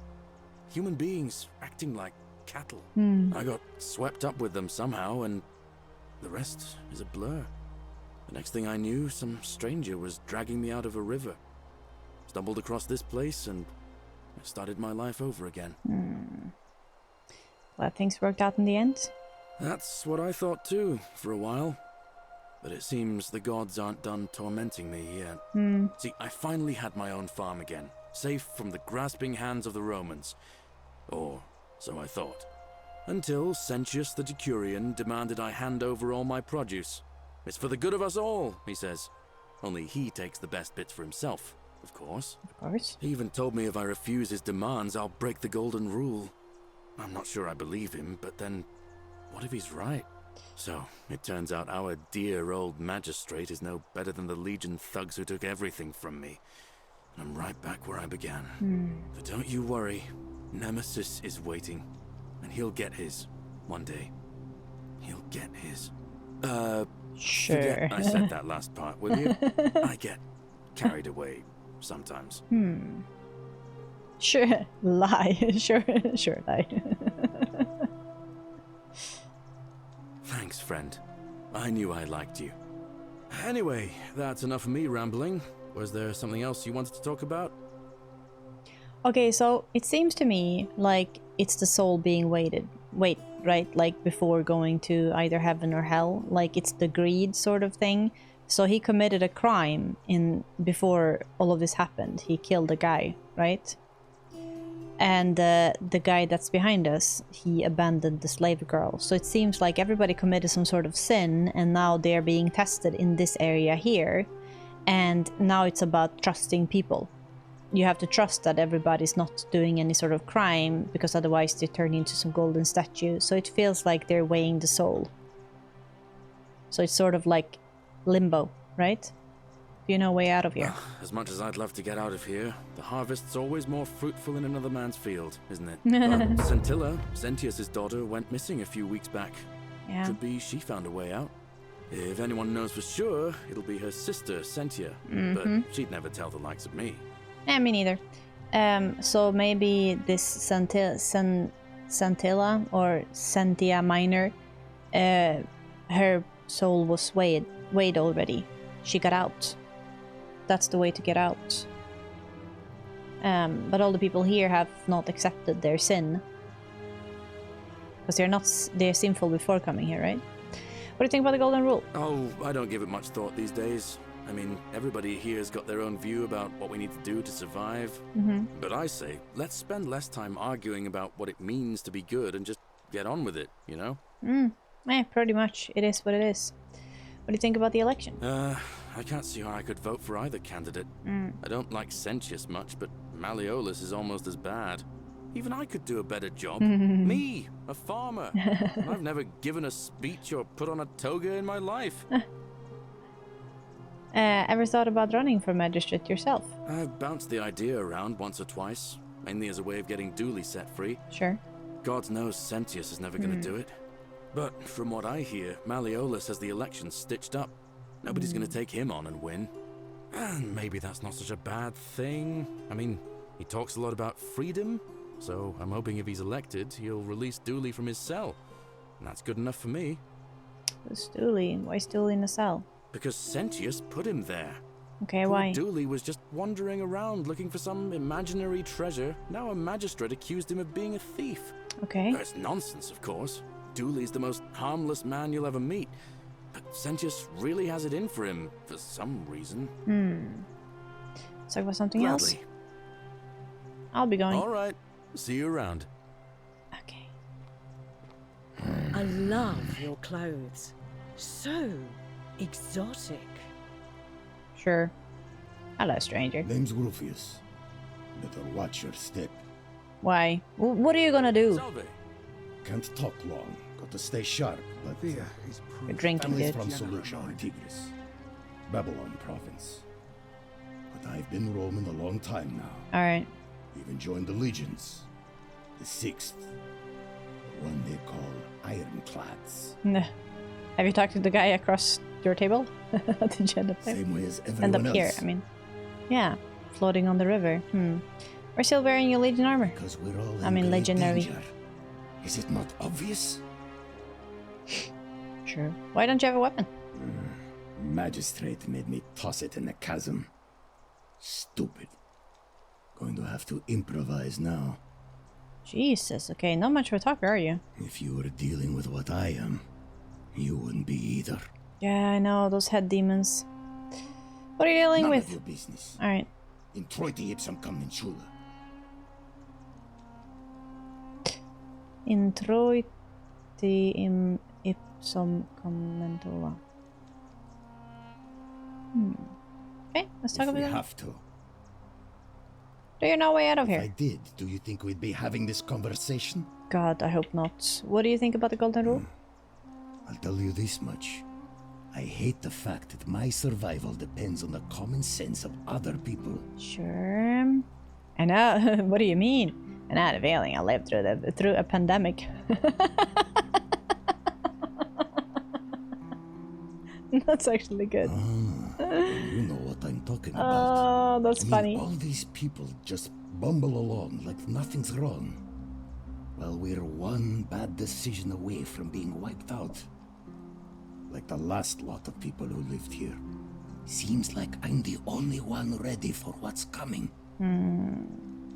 Human beings acting like cattle. I got swept up with them somehow, and the rest is a blur. The next thing I knew, some stranger was dragging me out of a river. Stumbled across this place, and I started my life over again. Glad things worked out in the end. That's what I thought too, for a while. But it seems the gods aren't done tormenting me yet. See, I finally had my own farm again, safe from the grasping hands of the Romans. Or so I thought. Until Sentius the Decurion demanded I hand over all my produce. It's for the good of us all, he says. Only he takes the best bits for himself, of course. Of course. He even told me if I refuse his demands, I'll break the golden rule. I'm not sure I believe him, but then, what if he's right? So, it turns out our dear old magistrate is no better than the Legion thugs who took everything from me. And I'm right back where I began. But don't you worry, Nemesis is waiting. And he'll get his, one day. He'll get his. Sure. Forget I said that last part, will you? I get carried away sometimes. Sure, lie. Sure, lie. Thanks, friend. I knew I liked you. Anyway, that's enough of me rambling. Was there something else you wanted to talk about? Okay, so it seems to me like it's the soul being waited, right? Like before going to either heaven or hell. Like it's the greed sort of thing. So he committed a crime before all of this happened. He killed a guy, right? And the guy that's behind us, he abandoned the slave girl. So it seems like everybody committed some sort of sin, and now they're being tested in this area here. And now it's about trusting people. You have to trust that everybody's not doing any sort of crime, because otherwise they turn into some golden statue. So it feels like they're weighing the soul. So it's sort of like limbo, right? Do you know a way out of here? As much as I'd love to get out of here, the harvest's always more fruitful in another man's field, isn't it? But Scintilla, Sentius's daughter, went missing a few weeks back. Yeah. Could be she found a way out. If anyone knows for sure, it'll be her sister, Sentia. But she'd never tell the likes of me. Me neither. So maybe this Scintilla or Sentia Minor, her soul was weighed already. She got out. That's the way to get out. But all the people here have not accepted their sin. Because they're sinful before coming here, right? What do you think about the Golden Rule? Oh, I don't give it much thought these days. I mean, everybody here's got their own view about what we need to do to survive. But I say, let's spend less time arguing about what it means to be good and just get on with it, you know? Pretty much. It is what it is. What do you think about the election? I can't see how I could vote for either candidate. I don't like Sentius much, but Malleolus is almost as bad. Even I could do a better job. Me, a farmer. I've never given a speech or put on a toga in my life. Ever thought about running for magistrate yourself? I've bounced the idea around once or twice, mainly as a way of getting Dooley set free. Sure. God knows Sentius is never going to do it. But from what I hear, Malleolus has the election stitched up. Nobody's going to take him on and win. And maybe that's not such a bad thing. I mean, he talks a lot about freedom, so I'm hoping if he's elected, he'll release Dooley from his cell. And that's good enough for me. Who's Dooley? Why is Dooley in the cell? Because Sentius put him there. Okay, Poor why? Dooley was just wandering around looking for some imaginary treasure. Now a magistrate accused him of being a thief. Okay. That's nonsense, of course. Dooley's the most harmless man you'll ever meet. But Sentius really has it in for him, for some reason. Let's talk about something else. I'll be going. All right. See you around. Okay. I love your clothes. So exotic. Sure. Hello, stranger. Name's Rufius. Better watch your step. Why? What are you gonna do? Salve. Can't talk long. Got to stay sharp, but... You're drinking, family's dude. from Solution, Tigris. Babylon province. But I've been roaming a long time now. Alright. Even joined the legions. The 6th. The one they call Ironclads. Have you talked to the guy across your table? Did you end up there? Same way as everyone End up here, else. I mean. Yeah. Floating on the river. We're still wearing your legion armor. Because we're all I mean, in great legendary. danger. Is it not obvious? Sure. Why don't you have a weapon? Magistrate made me toss it in the chasm. Stupid. Going to have to improvise now. Jesus, okay, not much of a talker, are you? If you were dealing with what I am, you wouldn't be either. Yeah, I know, those head demons. What are you dealing None with? of your business. Alright. Introiti ipsum commensula. Introiti ipsum commentua. Okay, let's talk If about we that. have to. Do you know a way out of If here? I did, do you think we'd be having this conversation? God, I hope not. What do you think about the Golden Rule? I'll tell you this much. I hate the fact that my survival depends on the common sense of other people. Sure. I know. What do you mean? And I had a feeling I lived through a pandemic. That's actually good. You know what I'm talking about. Oh, that's I mean, funny. all these people just bumble along like nothing's wrong. Well, we're one bad decision away from being wiped out. Like the last lot of people who lived here. Seems like I'm the only one ready for what's coming.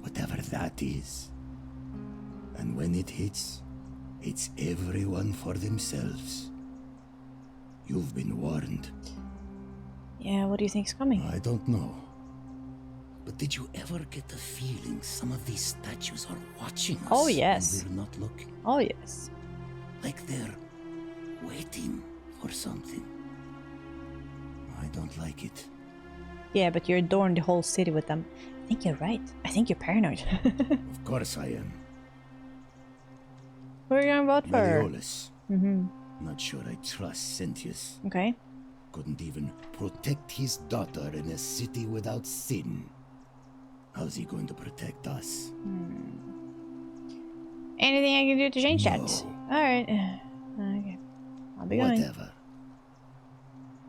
Whatever that is. And when it hits, it's everyone for themselves. You've been warned. Yeah, what do you think's coming? I don't know. But did you ever get the feeling some of these statues are watching us? Oh, yes. When we're not looking? Oh, yes. Like they're waiting for something. I don't like it. Yeah, but you're adorning the whole city with them. I think you're right. I think you're paranoid. Of course I am. Who are you gonna vote for? Malleolus. Not sure I trust Sentius. Okay. couldn't even protect his daughter in a city without sin. How's he going to protect us? Anything I can do to change that? Alright. Okay. I'll be going. Whatever.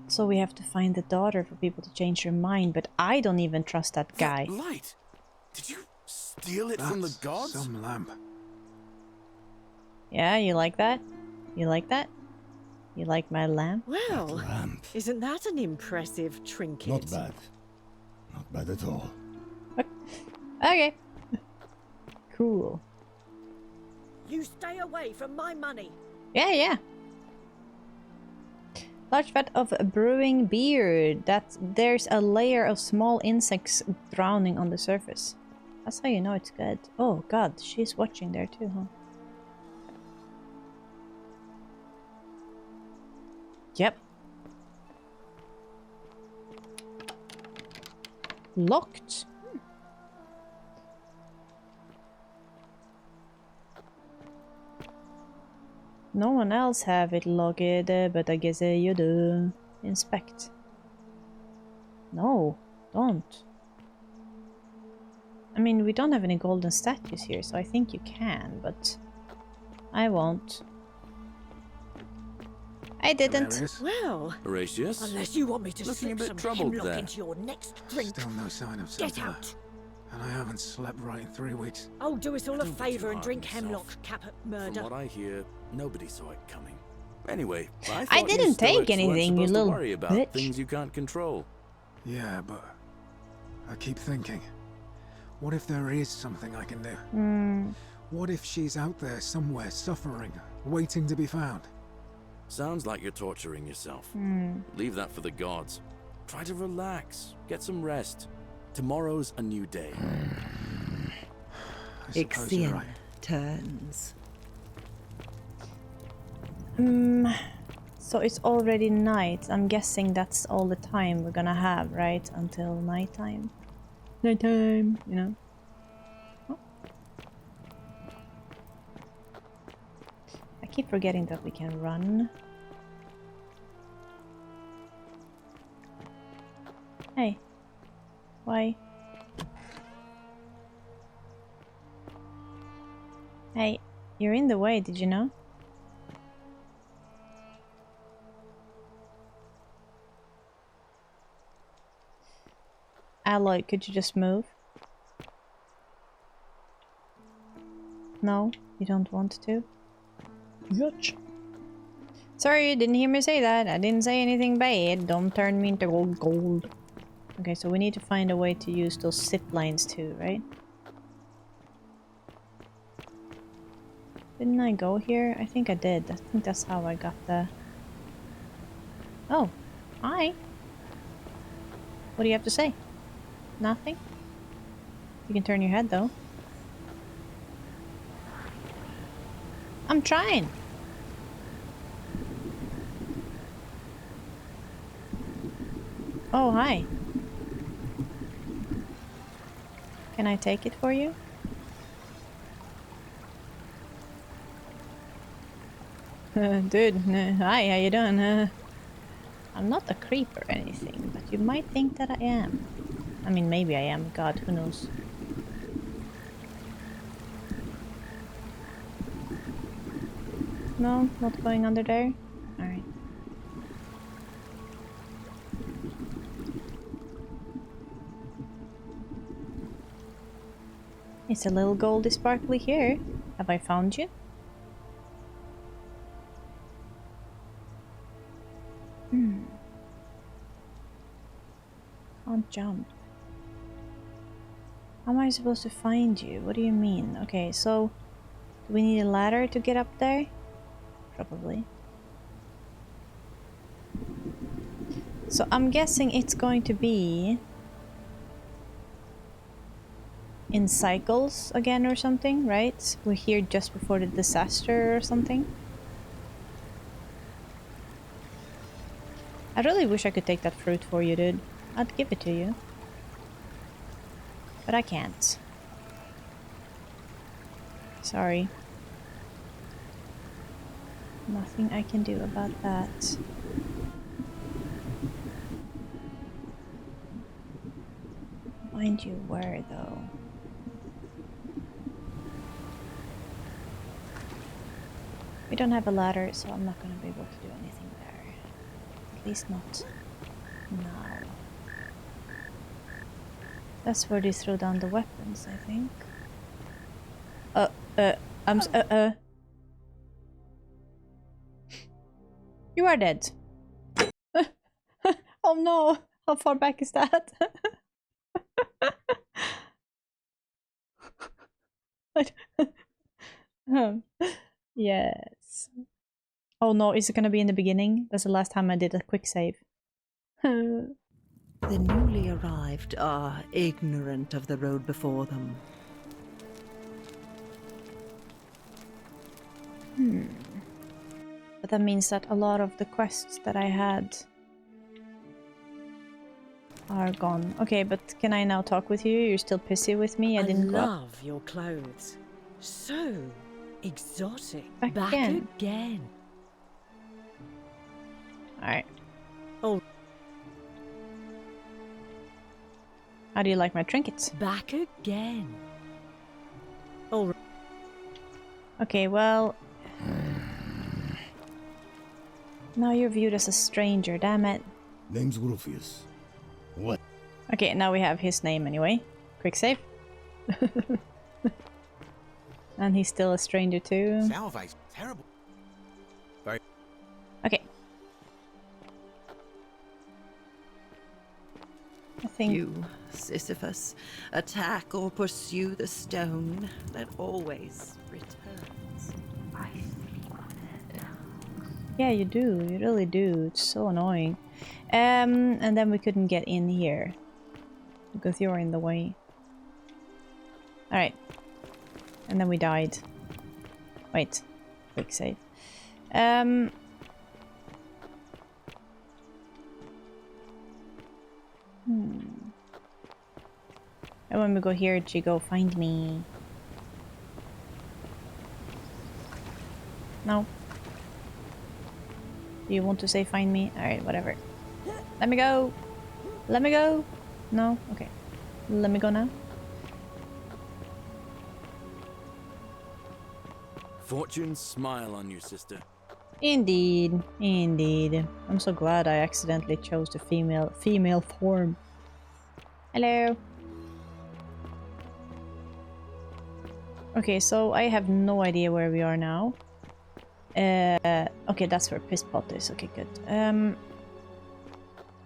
So we have to find the daughter for people to change their mind, but I don't even trust that guy. That light! Did you steal it from the gods? Some lamp. Yeah, you like that? You like that? You like my lamp? Well, Lamp. isn't that an impressive trinket? Not bad. Not bad at all. Okay. Cool. You stay away from my money. Yeah. Large vat of brewing beer. There's a layer of small insects drowning on the surface. That's how you know it's good. Oh god, she's watching there too, huh? Yep. Locked. No one else have it logged, but I guess you do. Inspect. No, don't. I mean, we don't have any golden statues here, so I think you can, but I won't. I didn't. Well, Horatius? unless you want me to Looking a slip bit some troubled hemlock there. into your next drink. Still no sign of Get Saviour. out. And I haven't slept right in 3 weeks. Oh, do us all a Don't be too favour and hard drink on yourself. hemlock, Caput Murder. From what I hear, nobody saw it coming. Anyway, I I thought didn't you take Stoics anything, weren't you supposed little to worry about bitch. things you can't control. Yeah, but I keep thinking, what if there is something I can do? What if she's out there somewhere suffering, waiting to be found? Sounds like you're torturing yourself. Leave that for the gods. Try to relax, get some rest. Tomorrow's a new day. I suppose you're Ixion right. turns. So it's already night. I'm guessing that's all the time we're gonna have, right? Until nighttime. Nighttime, you know? Oh. I keep forgetting that we can run. Hey. Why? Hey, you're in the way, did you know? Alloy, could you just move? No, you don't want to? Yutch. Sorry, you didn't hear me say that. I didn't say anything bad. Don't turn me into gold. Okay, so we need to find a way to use those zip lines too, right? Didn't I go here? I think I did. I think that's how I got the... Oh, hi. What do you have to say? Nothing? You can turn your head though. I'm trying. Oh, hi. Can I take it for you? Dude, hi, how you doing? I'm not a creep or anything, but you might think that I am. I mean, maybe I am. God, who knows? No, not going under there? Alright. It's a little goldy sparkly here. Have I found you? Can't jump. How am I supposed to find you? What do you mean? Okay, so do we need a ladder to get up there? Probably. So I'm guessing it's going to be in cycles again or something, right? We're here just before the disaster or something. I really wish I could take that fruit for you, dude. I'd give it to you. But I can't. Sorry. Nothing I can do about that. find you where, though? We don't have a ladder, so I'm not gonna be able to do anything there. At least not now. That's where they throw down the weapons, I think. You are dead. Oh no! How far back is that? Yes. Oh no, is it gonna be in the beginning? That's the last time I did a quick save. The newly arrived are ignorant of the road before them. But that means that a lot of the quests that I had are gone. Okay, but can I now talk with you? You're still pissy with me? I didn't go up. love your clothes. So exotic. Back again. Alright. Oh. How do you like my trinkets? Back again. Oh. Okay, well... Now you're viewed as a stranger, damn it. Name's Rufius. What? Okay, now we have his name anyway. Quick save. And he's still a stranger too. Salve's terrible. Very. Okay. I think... You, Sisyphus, attack or pursue the stone that always returns. Yeah, you do. You really do. It's so annoying. And then we couldn't get in here because you're in the way. Alright. And then we died. Wait. Quick save. And when we go here, Jigo, find me. No. Do you want to say find me? Alright, whatever. Let me go! Let me go! No? Okay. Let me go now. Fortune smile on you, sister. Indeed. Indeed. I'm so glad I accidentally chose the female form. Hello. Okay, so I have no idea where we are now. Okay, that's where piss pot is. Okay, good.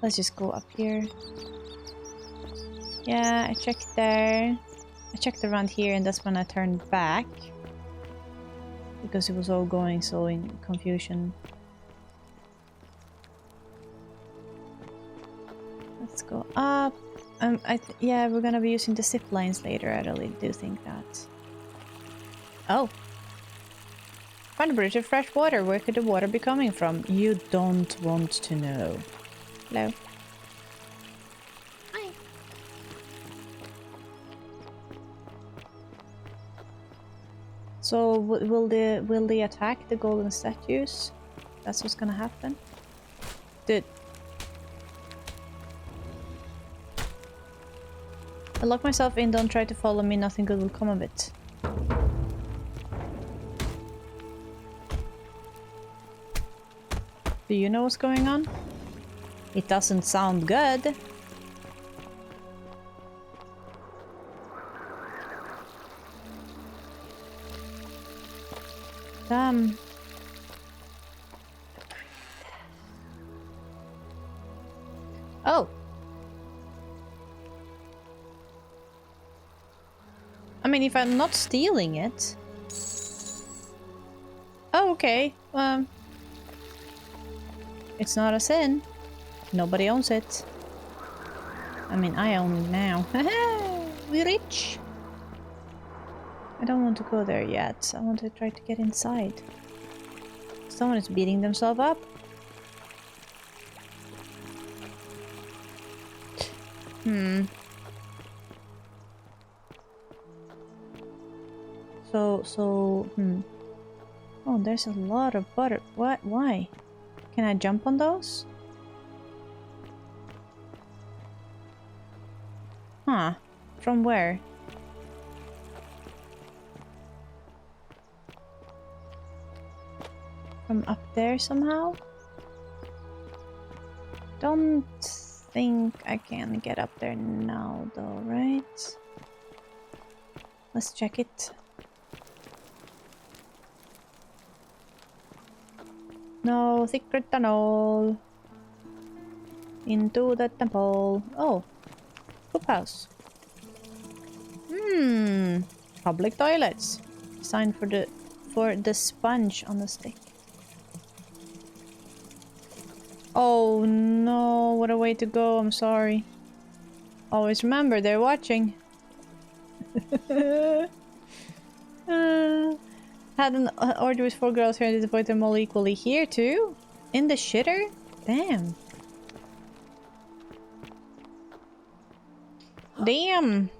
Let's just go up here. Yeah, I checked there. I checked around here, and that's when I turned back. Because it was all going so in confusion. Let's go up. Yeah, we're gonna be using the zip lines later. I really do think that. Oh. Found a bridge of fresh water. Where could the water be coming from? You don't want to know. Hello. Hi. So will they attack the golden statues? That's what's gonna happen. Dude. I lock myself in. Don't try to follow me. Nothing good will come of it. Do you know what's going on? It doesn't sound good. Damn. Oh. I mean, if I'm not stealing it. Oh, okay. It's not a sin. Nobody owns it. I mean, I own it now. We're rich. I don't want to go there yet. I want to try to get inside. Someone is beating themselves up. Oh, there's a lot of butter. What? Why? Can I jump on those? Huh. From where? From up there somehow? Don't think I can get up there now though, right? Let's check it. No secret tunnel. Into the temple. Oh. Poop house. Public toilets. Designed for the sponge on the stick. Oh no, what a way to go, I'm sorry. Always remember, they're watching. Had an orgy with 4 girls here and disappointed them all equally. Here too? In the shitter? Damn. Damn.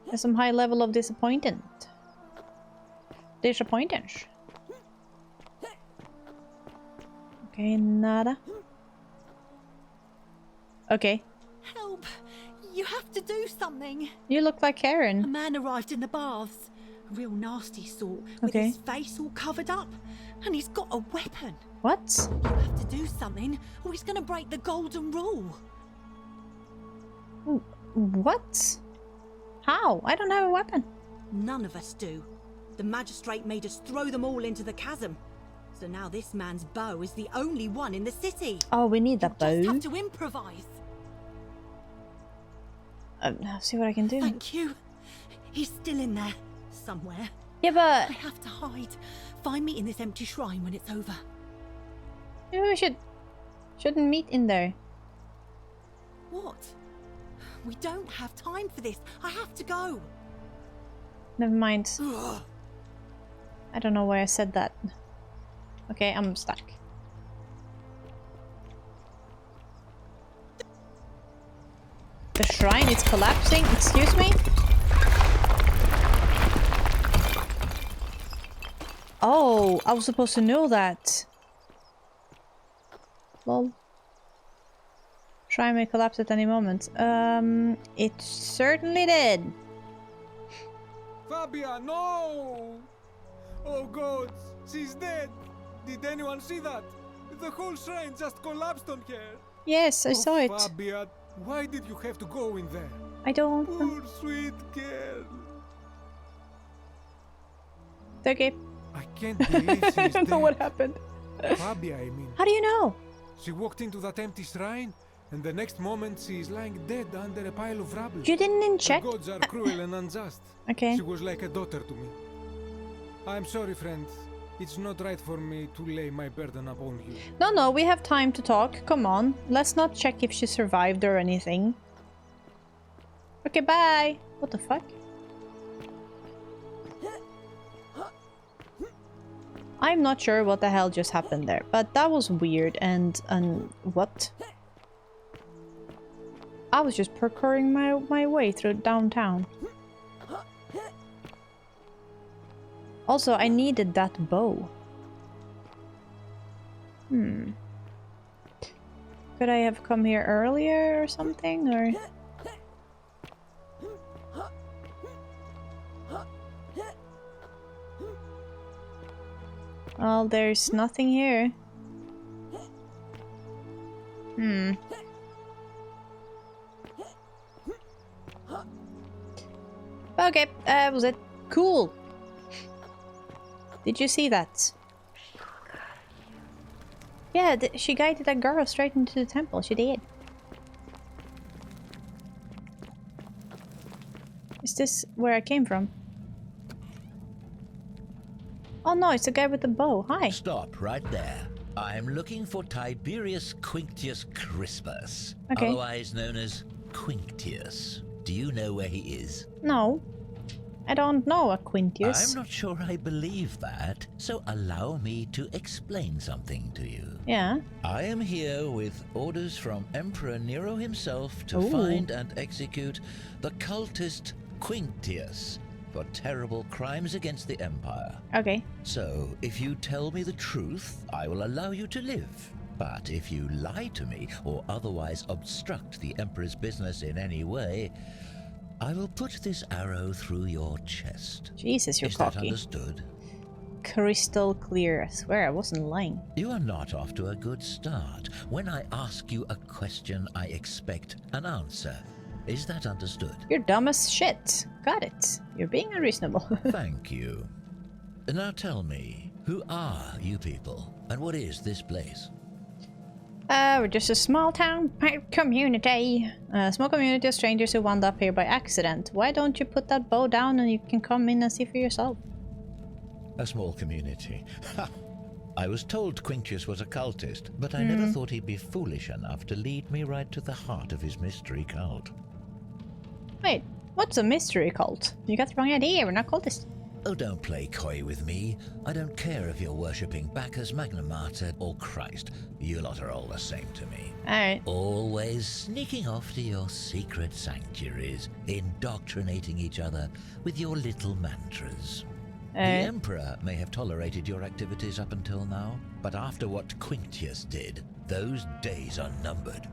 There's some high level of disappointment. Disappointance. Okay, nada. Okay. Help! You have to do something. You look like Karen. A man arrived in the baths. A real nasty sort, with his face all covered up. And he's got a weapon. What? You have to do something, or he's gonna break the golden rule. What? How? I don't have a weapon. None of us do. The magistrate made us throw them all into the chasm. So now this man's bow is the only one in the city. Oh, we need that bow. You just have to improvise. I'll see what I can do. Thank you. He's still in there, somewhere. Yeah, but... I have to hide. Find me in this empty shrine when it's over. Maybe we shouldn't meet in there. What? We don't have time for this. I have to go. Never mind. I don't know why I said that. Okay, I'm stuck. The shrine is collapsing. Excuse me? Oh, I was supposed to know that. Lol. Shrine may collapse at any moment. It certainly did. Fabia, no! Oh God, she's dead. Did anyone see that? The whole shrine just collapsed on her. Yes, I saw it. Fabia, why did you have to go in there? I don't. Poor sweet girl. Okay. I can't believe she's I don't know what happened. Fabia, I mean. How do you know? She walked into that empty shrine, and the next moment she's lying dead under a pile of rubble. You didn't check? The gods are cruel and unjust. Okay. She was like a daughter to me. I'm sorry, friend. It's not right for me to lay my burden upon you. No, we have time to talk. Come on. Let's not check if she survived or anything. Okay, bye. What the fuck? I'm not sure what the hell just happened there, but that was weird and what? I was just parkouring my way through downtown. Also, I needed that bow. Could I have come here earlier or something, or? Well, there's nothing here. Okay, that was it. Cool. Did you see that? Yeah, she guided that girl straight into the temple. She did. Is this where I came from? Oh no, it's the guy with the bow. Hi. Stop right there. I'm looking for Tiberius Quinctius Crispus, okay. Otherwise known as Quinctius. Do you know where he is? No. I don't know a Quintius. I'm not sure I believe that, so allow me to explain something to you. Yeah. I am here with orders from Emperor Nero himself to find and execute the cultist Quinctius for terrible crimes against the Empire. Okay. So, if you tell me the truth, I will allow you to live. But if you lie to me or otherwise obstruct the Emperor's business in any way, I will put this arrow through your chest. Jesus, you're Is cocky. that understood? Crystal clear. I swear I wasn't lying. You are not off to a good start. When I ask you a question, I expect an answer. Is that understood? You're dumb as shit. Got it. You're being unreasonable. Thank you. Now tell me, who are you people, and what is this place? We're just a small town community. A small community of strangers who wound up here by accident. Why don't you put that bow down and you can come in and see for yourself? A small community. Ha! I was told Quintius was a cultist, but I never thought he'd be foolish enough to lead me right to the heart of his mystery cult. Wait, what's a mystery cult? You got the wrong idea, we're not cultists. Oh, don't play coy with me. I don't care if you're worshipping Bacchus, Magna Mater, or Christ. You lot are all the same to me. Alright. Always sneaking off to your secret sanctuaries, indoctrinating each other with your little mantras. The Emperor may have tolerated your activities up until now, but after what Quintius did, those days are numbered.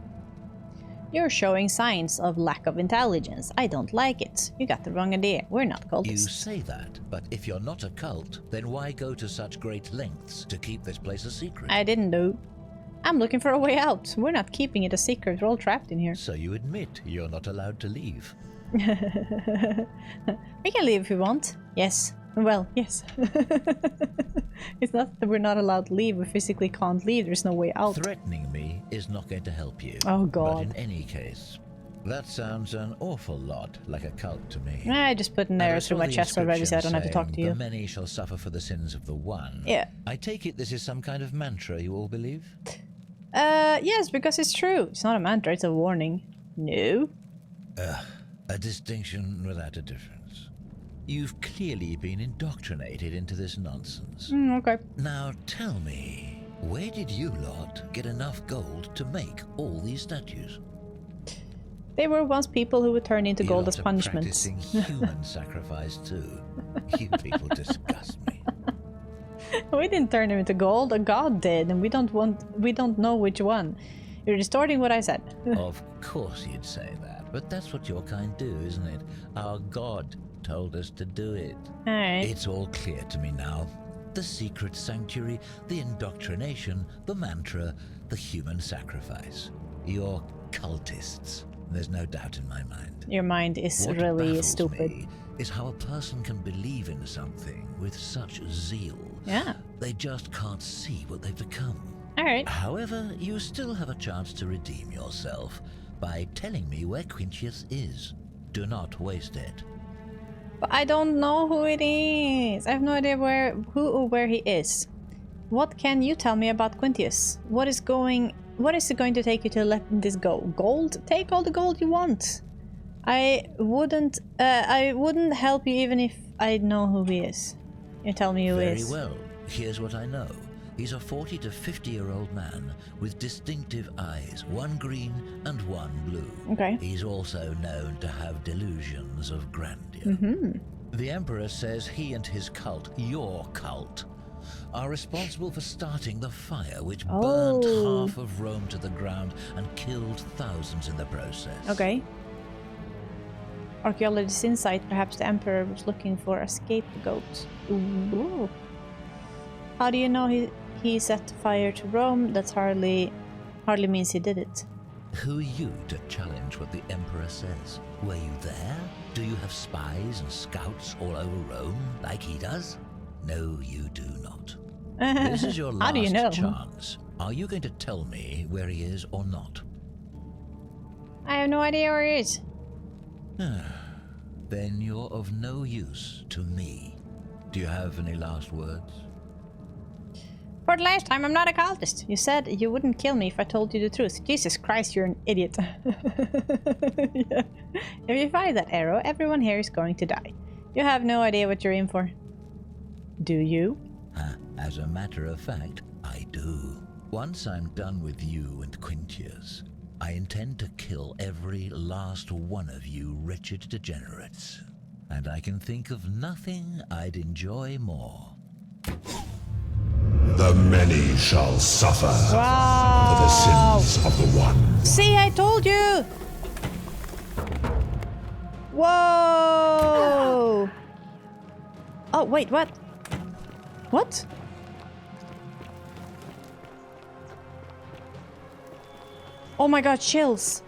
You're showing signs of lack of intelligence. I don't like it. You got the wrong idea. We're not cultists. You say that, but if you're not a cult, then why go to such great lengths to keep this place a secret? I didn't know. I'm looking for a way out. We're not keeping it a secret. We're all trapped in here. So you admit you're not allowed to leave? We can leave if we want. Yes. Well, yes. It's not that we're not allowed to leave. We physically can't leave. There's no way out. Threatening me is not going to help you. Oh, God. But in any case, that sounds an awful lot like a cult to me. I just put an arrow through my chest already, so I don't have to talk to you. The many shall suffer for the sins of the one. Yeah. I take it this is some kind of mantra you all believe? Yes, because it's true. It's not a mantra, it's a warning. No. A distinction without a difference. You've clearly been indoctrinated into this nonsense. Okay. Now tell me, where did you lot get enough gold to make all these statues? They were once people who would turn into gold as punishment. Practicing human sacrifice too. You people disgust me. We didn't turn them into gold. A god did, and we don't know which one. You're distorting what I said. Of course you'd say that, but that's what your kind do, isn't it? Our god told us to do it. Alright. It's all clear to me now. The secret sanctuary, the indoctrination, the mantra, the human sacrifice. You're cultists. There's no doubt in my mind. Your mind is What really baffles stupid. me is how a person can believe in something with such zeal. Yeah. They just can't see what they've become. Alright. However, you still have a chance to redeem yourself by telling me where Quintius is. Do not waste it. But I don't know who it is. I have no idea who or where he is. What can you tell me about Quintius? What is it going to take you to let this go? Gold? Take all the gold you want. I wouldn't help you even if I know who he is. You tell me who he is. Very well. Here's what I know. He's a 40 to 50-year-old man with distinctive eyes, one green and one blue. Okay. He's also known to have delusions of grandeur. Mm-hmm. The Emperor says he and his cult, your cult, are responsible for starting the fire which burnt half of Rome to the ground and killed thousands in the process. Okay. Archaeologist's insight, perhaps the Emperor was looking for a scapegoat. Ooh. How do you know he set fire to Rome? That's hardly means he did it. Who are you to challenge what the Emperor says? Were you there? Do you have spies and scouts all over Rome like he does? No, you do not. This is your last How do you know? chance. Are you going to tell me where he is or not? I have no idea where he is. Then you're of no use to me. Do you have any last words? For the last time, I'm not a cultist. You said you wouldn't kill me if I told you the truth. Jesus Christ, you're an idiot. Yeah. If you fire that arrow, everyone here is going to die. You have no idea what you're in for. Do you? As a matter of fact, I do. Once I'm done with you and Quintius, I intend to kill every last one of you wretched degenerates. And I can think of nothing I'd enjoy more. The many shall suffer wow. for the sins of the one. See, I told you! Whoa! Oh, wait, what? What? Oh my god, chills.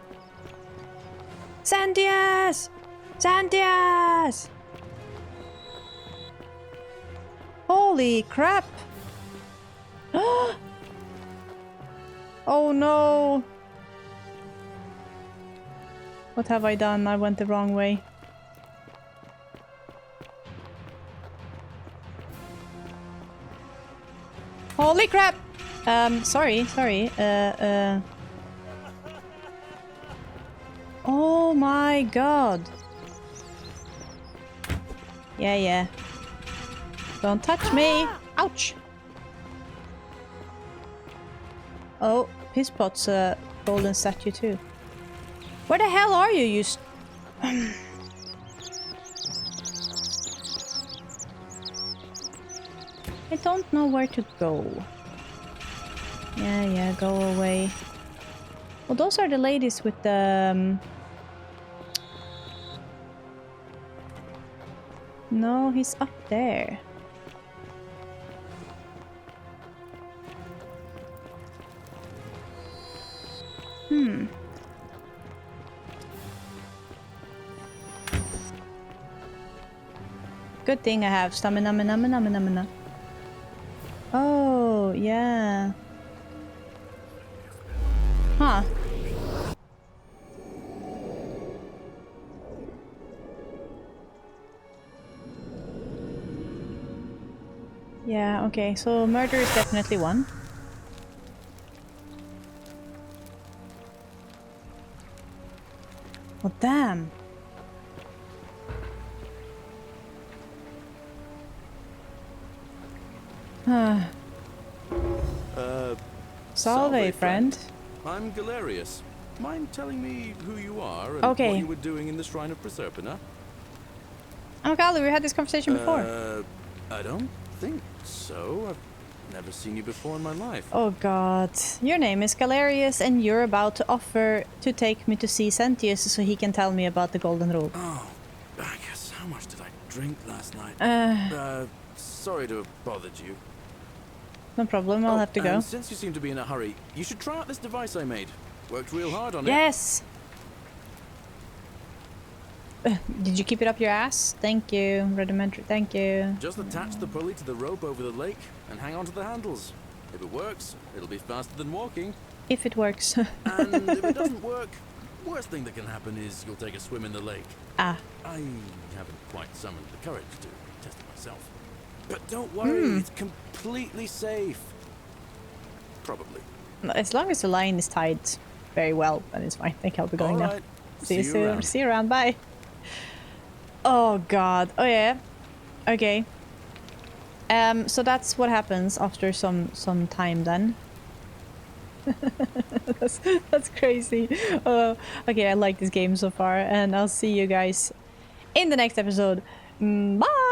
Sandias! Sandias! Holy crap! Oh no! What have I done? I went the wrong way. Holy crap! Sorry. Oh my god. Yeah. Don't touch me! Ouch! Oh, Pisspot's a golden statue too. Where the hell are you, I don't know where to go. Yeah, go away. Well, those are the ladies with the... No, he's up there. Good thing I have stamina. Oh, yeah. Huh. Yeah, okay, so murder is definitely one. Oh, damn. Salve, friend. I'm Galerius. Mind telling me who you are and okay. what you were doing in the Shrine of Proserpina? Oh, golly, we had this conversation before. I don't think so. I've never seen you before in my life. Oh god. Your name is Galerius and you're about to offer to take me to see Sentius so he can tell me about the Golden Rule. Oh, I guess how much did I drink last night? Sorry to have bothered you. No problem, I'll have to go. Since you seem to be in a hurry, you should try out this device I made. Worked real hard on it. Yes! Did you keep it up your ass? Thank you, Rudimentary, thank you. Just attach the pulley to the rope over the lake and hang on to the handles. If it works, it'll be faster than walking. If it works. And if it doesn't work, worst thing that can happen is you'll take a swim in the lake. Ah. I haven't quite summoned the courage to test it myself. But don't worry, it's completely safe. Probably. As long as the line is tied very well, then it's fine. I think I'll be going now. See you soon. See you around. Bye. Oh god. Oh yeah. Okay. So that's what happens after some time then. that's crazy. Okay, I like this game so far, and I'll see you guys in the next episode. Bye.